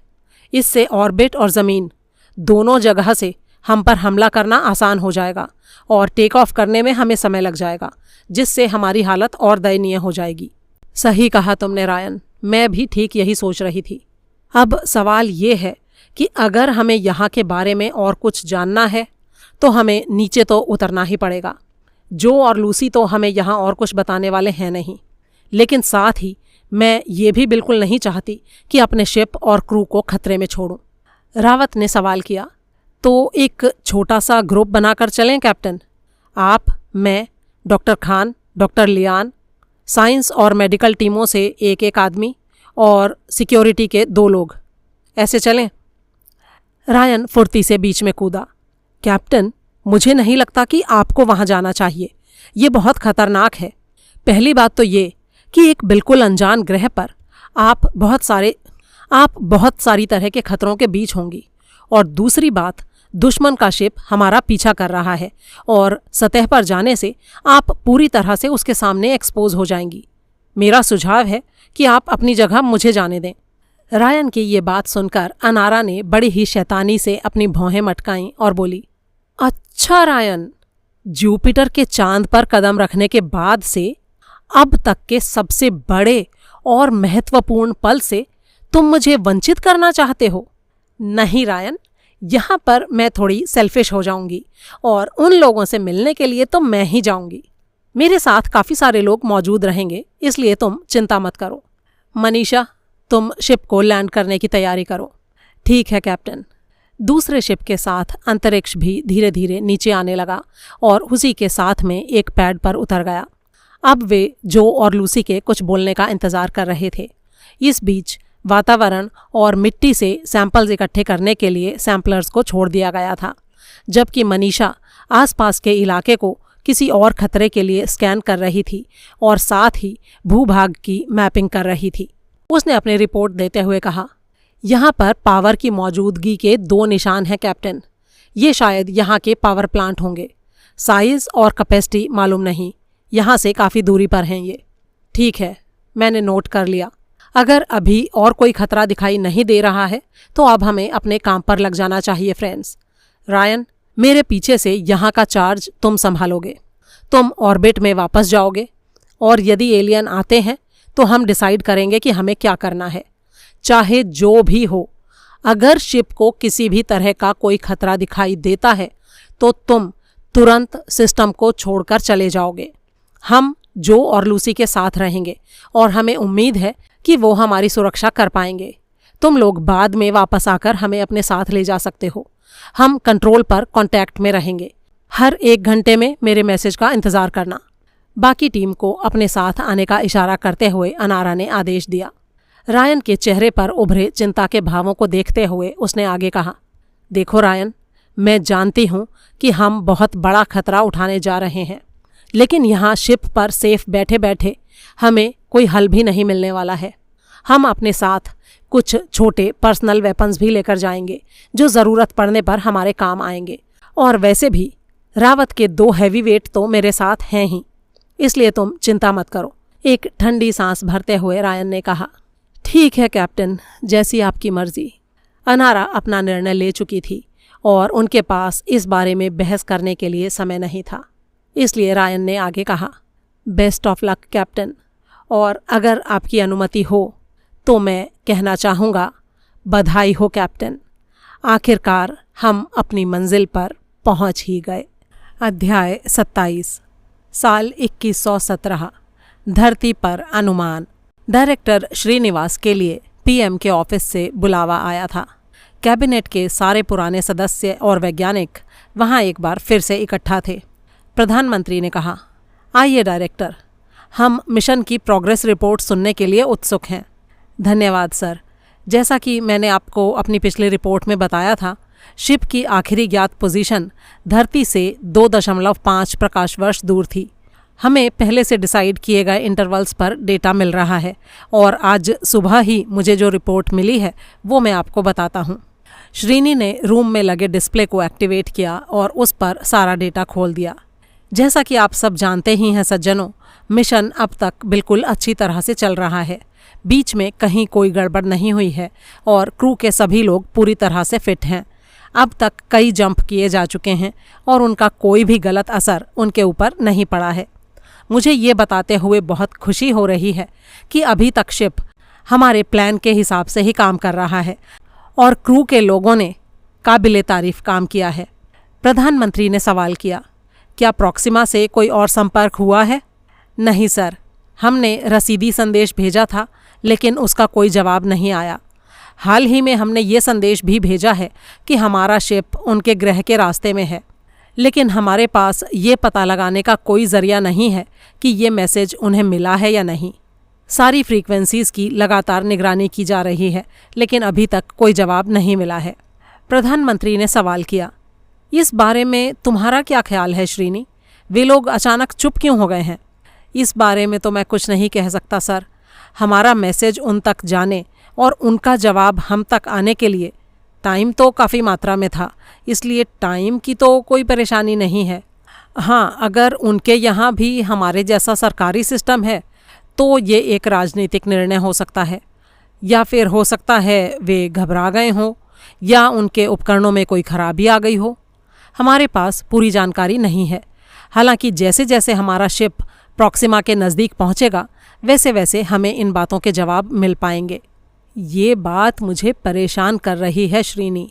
इससे ऑर्बिट और ज़मीन दोनों जगह से हम पर हमला करना आसान हो जाएगा और टेक ऑफ करने में हमें समय लग जाएगा, जिससे हमारी हालत और दयनीय हो जाएगी। सही कहा तुमने रायन, मैं भी ठीक यही सोच रही थी। अब सवाल ये है कि अगर हमें यहाँ के बारे में और कुछ जानना है तो हमें नीचे तो उतरना ही पड़ेगा। जो और लूसी तो हमें यहाँ और कुछ बताने वाले हैं नहीं, लेकिन साथ ही मैं ये भी बिल्कुल नहीं चाहती कि अपने शिप और क्रू को खतरे में छोड़ूं। रावत ने सवाल किया, तो एक छोटा सा ग्रुप बनाकर चलें कैप्टन? आप, मैं, doctor Khan, doctor Lian, science और मेडिकल टीमों से एक आदमी और सिक्योरिटी के 2 लोग, ऐसे चलें? रायन फुर्ती से बीच में कूदा। कैप्टन, मुझे नहीं लगता कि आपको वहाँ जाना चाहिए। ये बहुत खतरनाक है। पहली बात तो ये कि एक बिल्कुल अनजान ग्रह पर आप बहुत सारी तरह के खतरों के बीच होंगी, और दूसरी बात, दुश्मन का शिप हमारा पीछा कर रहा है और सतह पर जाने से आप पूरी तरह से उसके सामने एक्सपोज हो जाएंगी। मेरा सुझाव है कि आप अपनी जगह मुझे जाने दें। रायन की ये बात सुनकर अनारा ने बड़ी ही शैतानी से अपनी भौहें मटकाईं और बोली, अच्छा रायन, जुपिटर के चांद पर कदम रखने के बाद से अब तक के सबसे बड़े और महत्वपूर्ण पल से तुम मुझे वंचित करना चाहते हो? नहीं रायन, यहाँ पर मैं थोड़ी सेल्फिश हो जाऊंगी और उन लोगों से मिलने के लिए तो मैं ही जाऊंगी। मेरे साथ काफ़ी सारे लोग मौजूद रहेंगे, इसलिए तुम चिंता मत करो। मनीषा, तुम शिप को लैंड करने की तैयारी करो। ठीक है कैप्टन। दूसरे शिप के साथ अंतरिक्ष भी धीरे धीरे नीचे आने लगा और उसी के साथ में एक पैड पर उतर गया। अब वे जो और लूसी के कुछ बोलने का इंतज़ार कर रहे थे। इस बीच वातावरण और मिट्टी से सैंपल्स इकट्ठे करने के लिए सैंपलर्स को छोड़ दिया गया था, जबकि मनीषा आसपास के इलाके को किसी और खतरे के लिए स्कैन कर रही थी और साथ ही भूभाग की मैपिंग कर रही थी। उसने अपनी रिपोर्ट देते हुए कहा, यहाँ पर पावर की मौजूदगी के 2 निशान हैं कैप्टन। ये शायद यहाँ के पावर प्लांट होंगे। साइज और कैपेसिटी मालूम नहीं। यहाँ से काफ़ी दूरी पर हैं ये। ठीक है, मैंने नोट कर लिया। अगर अभी और कोई खतरा दिखाई नहीं दे रहा है तो अब हमें अपने काम पर लग जाना चाहिए फ्रेंड्स। रायन, मेरे पीछे से यहाँ का चार्ज तुम संभालोगे। तुम ऑर्बिट में वापस जाओगे और यदि एलियन आते हैं तो हम डिसाइड करेंगे कि हमें क्या करना है, चाहे जो भी हो। अगर शिप को किसी भी तरह का कोई खतरा दिखाई देता है तो तुम तुरंत सिस्टम को छोड़कर चले जाओगे। हम जो और लूसी के साथ रहेंगे और हमें उम्मीद है कि वो हमारी सुरक्षा कर पाएंगे। तुम लोग बाद में वापस आकर हमें अपने साथ ले जा सकते हो। हम कंट्रोल पर कांटेक्ट में रहेंगे। हर 1 घंटे में मेरे मैसेज का इंतज़ार करना। बाकी टीम को अपने साथ आने का इशारा करते हुए अनारा ने आदेश दिया। रायन के चेहरे पर उभरे चिंता के भावों को देखते हुए उसने आगे कहा, देखो रायन, मैं जानती हूँ कि हम बहुत बड़ा खतरा उठाने जा रहे हैं, लेकिन यहाँ शिप पर सेफ बैठे बैठे हमें कोई हल भी नहीं मिलने वाला है। हम अपने साथ कुछ छोटे पर्सनल वेपन्स भी लेकर जाएंगे जो ज़रूरत पड़ने पर हमारे काम आएंगे। और वैसे भी रावत के 2 हैवी वेट तो मेरे साथ हैं ही, इसलिए तुम चिंता मत करो। एक ठंडी सांस भरते हुए रायन ने कहा, ठीक है कैप्टन, जैसी आपकी मर्जी। अनारा अपना निर्णय ले चुकी थी और उनके पास इस बारे में बहस करने के लिए समय नहीं था। इसलिए रायन ने आगे कहा, बेस्ट ऑफ लक कैप्टन, और अगर आपकी अनुमति हो तो मैं कहना चाहूँगा, बधाई हो कैप्टन। आखिरकार हम अपनी मंजिल पर पहुँच ही गए। अध्याय 27। साल 2117। धरती पर अनुमान। डायरेक्टर श्रीनिवास के लिए पीएम के ऑफिस से बुलावा आया था। कैबिनेट के सारे पुराने सदस्य और वैज्ञानिक वहाँ एक बार फिर से इकट्ठा थे। प्रधानमंत्री ने कहा, आइए डायरेक्टर, हम मिशन की प्रोग्रेस रिपोर्ट सुनने के लिए उत्सुक हैं। धन्यवाद सर। जैसा कि मैंने आपको अपनी पिछली रिपोर्ट में बताया था, शिप की आखिरी ज्ञात पोजीशन धरती से 2.5 प्रकाश वर्ष दूर थी। हमें पहले से डिसाइड किए गए इंटरवल्स पर डेटा मिल रहा है और आज सुबह ही मुझे जो रिपोर्ट मिली है वो मैं आपको बताता हूँ। श्रीनी ने रूम में लगे डिस्प्ले को एक्टिवेट किया और उस पर सारा डेटा खोल दिया। जैसा कि आप सब जानते ही हैं सज्जनों, मिशन अब तक बिल्कुल अच्छी तरह से चल रहा है। बीच में कहीं कोई गड़बड़ नहीं हुई है और क्रू के सभी लोग पूरी तरह से फिट हैं। अब तक कई जंप किए जा चुके हैं और उनका कोई भी गलत असर उनके ऊपर नहीं पड़ा है। मुझे ये बताते हुए बहुत खुशी हो रही है कि अभी तक शिप हमारे प्लान के हिसाब से ही काम कर रहा है और क्रू के लोगों ने काबिले तारीफ काम किया है। प्रधानमंत्री ने सवाल किया, क्या प्रॉक्सिमा से कोई और संपर्क हुआ है? नहीं सर, हमने रसीदी संदेश भेजा था लेकिन उसका कोई जवाब नहीं आया। हाल ही में हमने ये संदेश भी भेजा है कि हमारा शिप उनके ग्रह के रास्ते में है, लेकिन हमारे पास ये पता लगाने का कोई ज़रिया नहीं है कि ये मैसेज उन्हें मिला है या नहीं। सारी फ्रीक्वेंसीज़ की लगातार निगरानी की जा रही है लेकिन अभी तक कोई जवाब नहीं मिला है। प्रधानमंत्री ने सवाल किया, इस बारे में तुम्हारा क्या ख्याल है श्रीनी? वे लोग अचानक चुप क्यों हो गए हैं? इस बारे में तो मैं कुछ नहीं कह सकता सर। हमारा मैसेज उन तक जाने और उनका जवाब हम तक आने के लिए टाइम तो काफ़ी मात्रा में था, इसलिए टाइम की तो कोई परेशानी नहीं है। हाँ, अगर उनके यहाँ भी हमारे जैसा सरकारी सिस्टम है तो ये एक राजनीतिक निर्णय हो सकता है, या फिर हो सकता है वे घबरा गए हों या उनके उपकरणों में कोई खराबी आ गई हो। हमारे पास पूरी जानकारी नहीं है। हालांकि जैसे जैसे हमारा शिप प्रॉक्सिमा के नज़दीक पहुँचेगा वैसे वैसे हमें इन बातों के जवाब मिल पाएंगे। ये बात मुझे परेशान कर रही है श्रीनी।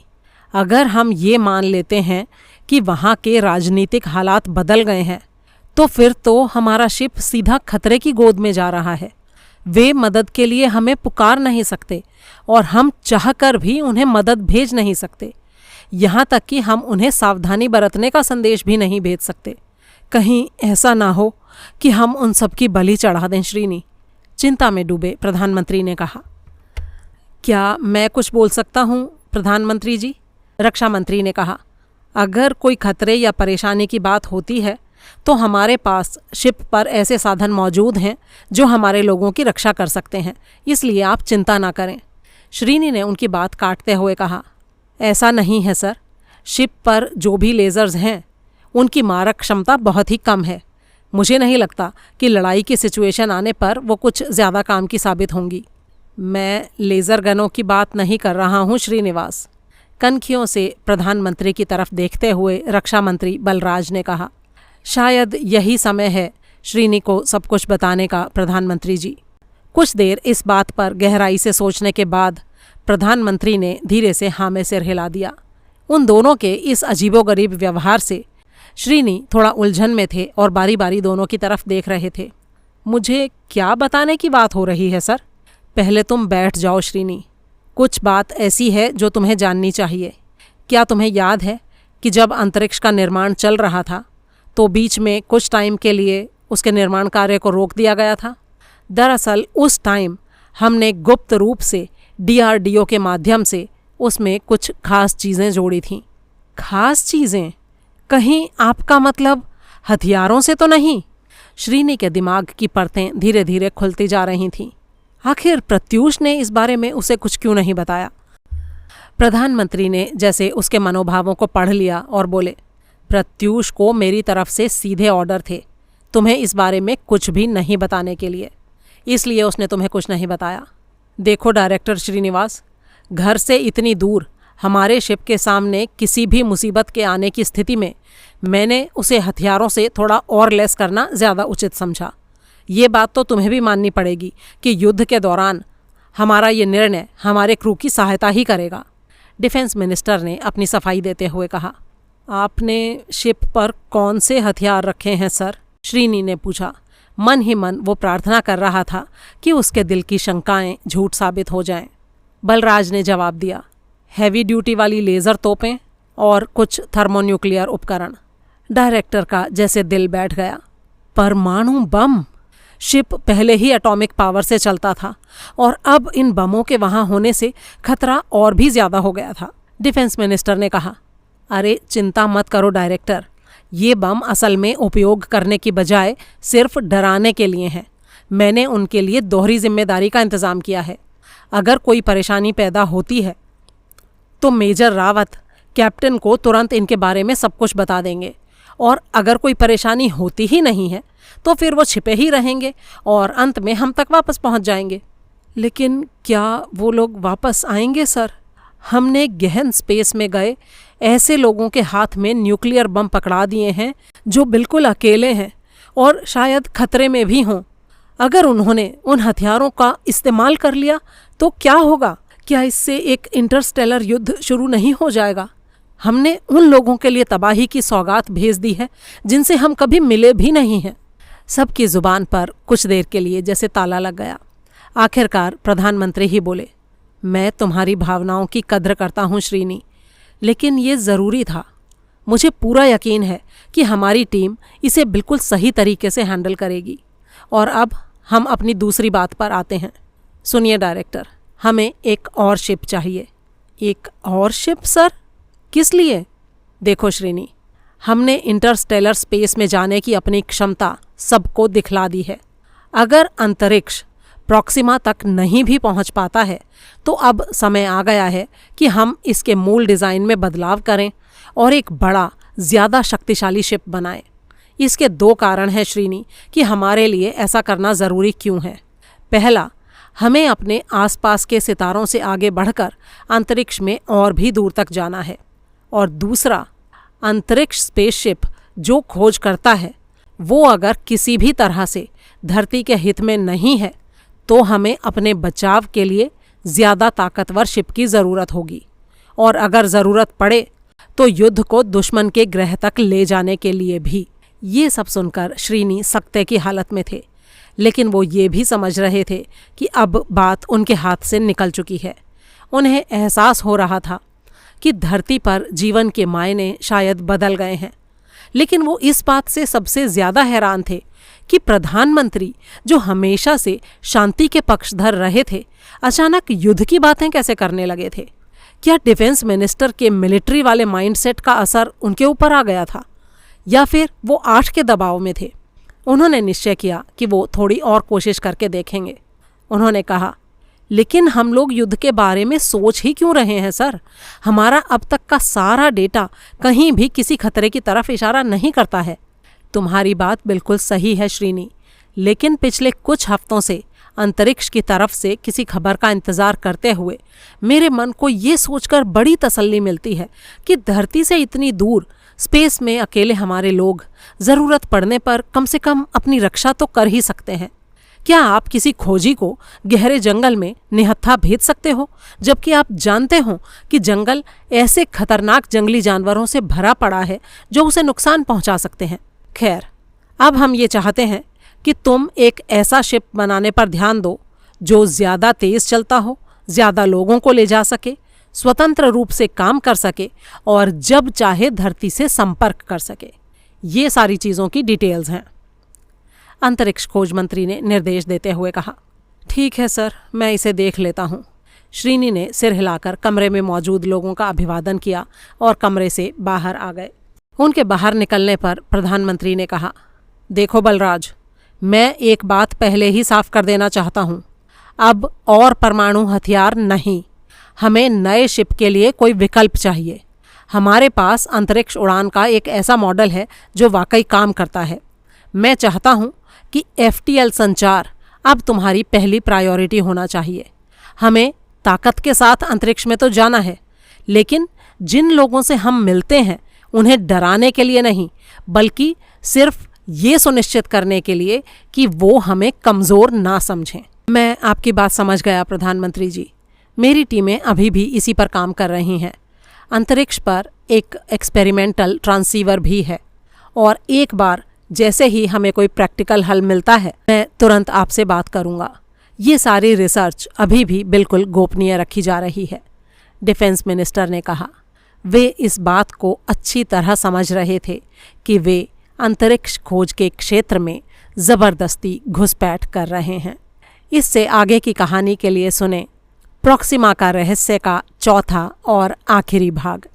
अगर हम ये मान लेते हैं कि वहाँ के राजनीतिक हालात बदल गए हैं तो फिर तो हमारा शिप सीधा खतरे की गोद में जा रहा है। वे मदद के लिए हमें पुकार नहीं सकते और हम चाहकर भी उन्हें मदद भेज नहीं सकते। यहाँ तक कि हम उन्हें सावधानी बरतने का संदेश भी नहीं भेज सकते। कहीं ऐसा ना हो कि हम उन सब की बलि चढ़ा दें श्रीनी। चिंता में डूबे प्रधानमंत्री ने कहा। क्या मैं कुछ बोल सकता हूँ प्रधानमंत्री जी? रक्षा मंत्री ने कहा। अगर कोई खतरे या परेशानी की बात होती है तो हमारे पास शिप पर ऐसे साधन मौजूद हैं जो हमारे लोगों की रक्षा कर सकते हैं, इसलिए आप चिंता ना करें। श्रीनी ने उनकी बात काटते हुए कहा, ऐसा नहीं है सर। शिप पर जो भी लेज़र्स हैं उनकी मारक क्षमता बहुत ही कम है। मुझे नहीं लगता कि लड़ाई की सिचुएशन आने पर वो कुछ ज़्यादा काम की साबित होंगी। मैं लेज़र गनों की बात नहीं कर रहा हूँ श्रीनिवास, कनखियों से प्रधानमंत्री की तरफ देखते हुए रक्षा मंत्री बलराज ने कहा। शायद यही समय है श्रीनी को सब कुछ बताने का प्रधानमंत्री जी। कुछ देर इस बात पर गहराई से सोचने के बाद प्रधानमंत्री ने धीरे से हाँ में सिर हिला दिया। उन दोनों के इस अजीबोगरीब व्यवहार से श्रीनी थोड़ा उलझन में थे और बारी बारी दोनों की तरफ देख रहे थे। मुझे क्या बताने की बात हो रही है सर? पहले तुम बैठ जाओ श्रीनी। कुछ बात ऐसी है जो तुम्हें जाननी चाहिए। क्या तुम्हें याद है कि जब अंतरिक्ष का निर्माण चल रहा था तो बीच में कुछ टाइम के लिए उसके निर्माण कार्य को रोक दिया गया था? दरअसल उस टाइम हमने गुप्त रूप से DRDO के माध्यम से उसमें कुछ खास चीज़ें जोड़ी थीं। खास चीज़ें? कहीं आपका मतलब हथियारों से तो नहीं? श्रीनी के दिमाग की परतें धीरे धीरे खुलती जा रही थीं। आखिर प्रत्यूष ने इस बारे में उसे कुछ क्यों नहीं बताया? प्रधानमंत्री ने जैसे उसके मनोभावों को पढ़ लिया और बोले, प्रत्यूष को मेरी तरफ से सीधे ऑर्डर थे तुम्हें इस बारे में कुछ भी नहीं बताने के लिए, इसलिए उसने तुम्हें कुछ नहीं बताया। देखो डायरेक्टर श्रीनिवास, घर से इतनी दूर हमारे शिप के सामने किसी भी मुसीबत के आने की स्थिति में मैंने उसे हथियारों से थोड़ा और लेस करना ज़्यादा उचित समझा। ये बात तो तुम्हें भी माननी पड़ेगी कि युद्ध के दौरान हमारा ये निर्णय हमारे क्रू की सहायता ही करेगा। डिफेंस मिनिस्टर ने अपनी सफाई देते हुए कहा। आपने शिप पर कौन से हथियार रखे हैं सर? श्रीनी ने पूछा। मन ही मन वो प्रार्थना कर रहा था कि उसके दिल की शंकाएं झूठ साबित हो जाएं। बलराज ने जवाब दिया, हैवी ड्यूटी वाली लेज़र तोपें और कुछ थर्मोन्यूक्लियर उपकरण। डायरेक्टर का जैसे दिल बैठ गया। परमाणु बम? शिप पहले ही एटॉमिक पावर से चलता था और अब इन बमों के वहां होने से खतरा और भी ज़्यादा हो गया था। डिफेंस मिनिस्टर ने कहा, अरे चिंता मत करो डायरेक्टर, ये बम असल में उपयोग करने की बजाय सिर्फ डराने के लिए हैं। मैंने उनके लिए दोहरी जिम्मेदारी का इंतज़ाम किया है। अगर कोई परेशानी पैदा होती है तो मेजर रावत कैप्टन को तुरंत इनके बारे में सब कुछ बता देंगे, और अगर कोई परेशानी होती ही नहीं है तो फिर वो छिपे ही रहेंगे और अंत में हम तक वापस पहुंच जाएंगे। लेकिन क्या वो लोग वापस आएंगे सर? हमने गहन स्पेस में गए ऐसे लोगों के हाथ में न्यूक्लियर बम पकड़ा दिए हैं जो बिल्कुल अकेले हैं और शायद खतरे में भी हों। अगर उन्होंने उन हथियारों का इस्तेमाल कर लिया तो क्या होगा? क्या इससे एक इंटरस्टेलर युद्ध शुरू नहीं हो जाएगा? हमने उन लोगों के लिए तबाही की सौगात भेज दी है जिनसे हम कभी मिले भी नहीं हैं। सबकी जुबान पर कुछ देर के लिए जैसे ताला लग गया। आखिरकार प्रधानमंत्री ही बोले, मैं तुम्हारी भावनाओं की कद्र करता हूँ श्रीनी, लेकिन ये ज़रूरी था। मुझे पूरा यकीन है कि हमारी टीम इसे बिल्कुल सही तरीके से हैंडल करेगी। और अब हम अपनी दूसरी बात पर आते हैं। सुनिए डायरेक्टर, हमें एक और शिप चाहिए। एक और शिप सर? किस लिए? देखो श्रीनी, हमने इंटरस्टेलर स्पेस में जाने की अपनी क्षमता सबको दिखला दी है। अगर अंतरिक्ष प्रॉक्सिमा तक नहीं भी पहुंच पाता है तो अब समय आ गया है कि हम इसके मूल डिज़ाइन में बदलाव करें और एक बड़ा ज़्यादा शक्तिशाली शिप बनाएं। इसके दो कारण हैं श्रीनी कि हमारे लिए ऐसा करना ज़रूरी क्यों है। पहला, हमें अपने आसपास के सितारों से आगे बढ़कर अंतरिक्ष में और भी दूर तक जाना है। और दूसरा, अंतरिक्ष स्पेसशिप जो खोज करता है वो अगर किसी भी तरह से धरती के हित में नहीं है तो हमें अपने बचाव के लिए ज़्यादा ताकतवर शिप की ज़रूरत होगी, और अगर ज़रूरत पड़े तो युद्ध को दुश्मन के ग्रह तक ले जाने के लिए भी। ये सब सुनकर श्रीनी सकते की हालत में थे, लेकिन वो ये भी समझ रहे थे कि अब बात उनके हाथ से निकल चुकी है। उन्हें एहसास हो रहा था कि धरती पर जीवन के मायने शायद बदल गए हैं, लेकिन वो इस बात से सबसे ज़्यादा हैरान थे कि प्रधानमंत्री जो हमेशा से शांति के पक्षधर रहे थे, अचानक युद्ध की बातें कैसे करने लगे थे। क्या डिफेंस मिनिस्टर के मिलिट्री वाले माइंडसेट का असर उनके ऊपर आ गया था, या फिर वो 8 के दबाव में थे? उन्होंने निश्चय किया कि वो थोड़ी और कोशिश करके देखेंगे। उन्होंने कहा, लेकिन हम लोग युद्ध के बारे में सोच ही क्यों रहे हैं सर? हमारा अब तक का सारा डेटा कहीं भी किसी खतरे की तरफ इशारा नहीं करता है। तुम्हारी बात बिल्कुल सही है श्रीनी, लेकिन पिछले कुछ हफ्तों से अंतरिक्ष की तरफ से किसी खबर का इंतजार करते हुए मेरे मन को ये सोचकर बड़ी तसल्ली मिलती है कि धरती से इतनी दूर स्पेस में अकेले हमारे लोग ज़रूरत पड़ने पर कम से कम अपनी रक्षा तो कर ही सकते हैं। क्या आप किसी खोजी को गहरे जंगल में निहत्था भेज सकते हो, जबकि आप जानते हो कि जंगल ऐसे खतरनाक जंगली जानवरों से भरा पड़ा है जो उसे नुकसान पहुंचा सकते हैं? खैर, अब हम ये चाहते हैं कि तुम एक ऐसा शिप बनाने पर ध्यान दो जो ज़्यादा तेज़ चलता हो, ज़्यादा लोगों को ले जा सके, स्वतंत्र रूप से काम कर सके और जब चाहे धरती से संपर्क कर सके। ये सारी चीज़ों की डिटेल्स हैं। अंतरिक्ष खोज मंत्री ने निर्देश देते हुए कहा। ठीक है सर, मैं इसे देख लेता हूँ। श्रीनी ने सिर हिलाकर कमरे में मौजूद लोगों का अभिवादन किया और कमरे से बाहर आ गए। उनके बाहर निकलने पर प्रधानमंत्री ने कहा, देखो बलराज, मैं एक बात पहले ही साफ कर देना चाहता हूँ। अब और परमाणु हथियार नहीं, हमें नए शिप के लिए कोई विकल्प चाहिए। हमारे पास अंतरिक्ष उड़ान का एक ऐसा मॉडल है जो वाकई काम करता है। मैं चाहता हूँ कि FTL संचार अब तुम्हारी पहली प्रायोरिटी होना चाहिए। हमें ताकत के साथ अंतरिक्ष में तो जाना है, लेकिन जिन लोगों से हम मिलते हैं उन्हें डराने के लिए नहीं, बल्कि सिर्फ ये सुनिश्चित करने के लिए कि वो हमें कमज़ोर ना समझें। मैं आपकी बात समझ गया प्रधानमंत्री जी। मेरी टीमें अभी भी इसी पर काम कर रही हैं। अंतरिक्ष पर एक एक्सपेरिमेंटल ट्रांसीवर भी है और एक बार जैसे ही हमें कोई प्रैक्टिकल हल मिलता है मैं तुरंत आपसे बात करूंगा। ये सारी रिसर्च अभी भी बिल्कुल गोपनीय रखी जा रही है, डिफेंस मिनिस्टर ने कहा। वे इस बात को अच्छी तरह समझ रहे थे कि वे अंतरिक्ष खोज के क्षेत्र में ज़बरदस्ती घुसपैठ कर रहे हैं। इससे आगे की कहानी के लिए सुने प्रॉक्सिमा का रहस्य का चौथा और आखिरी भाग।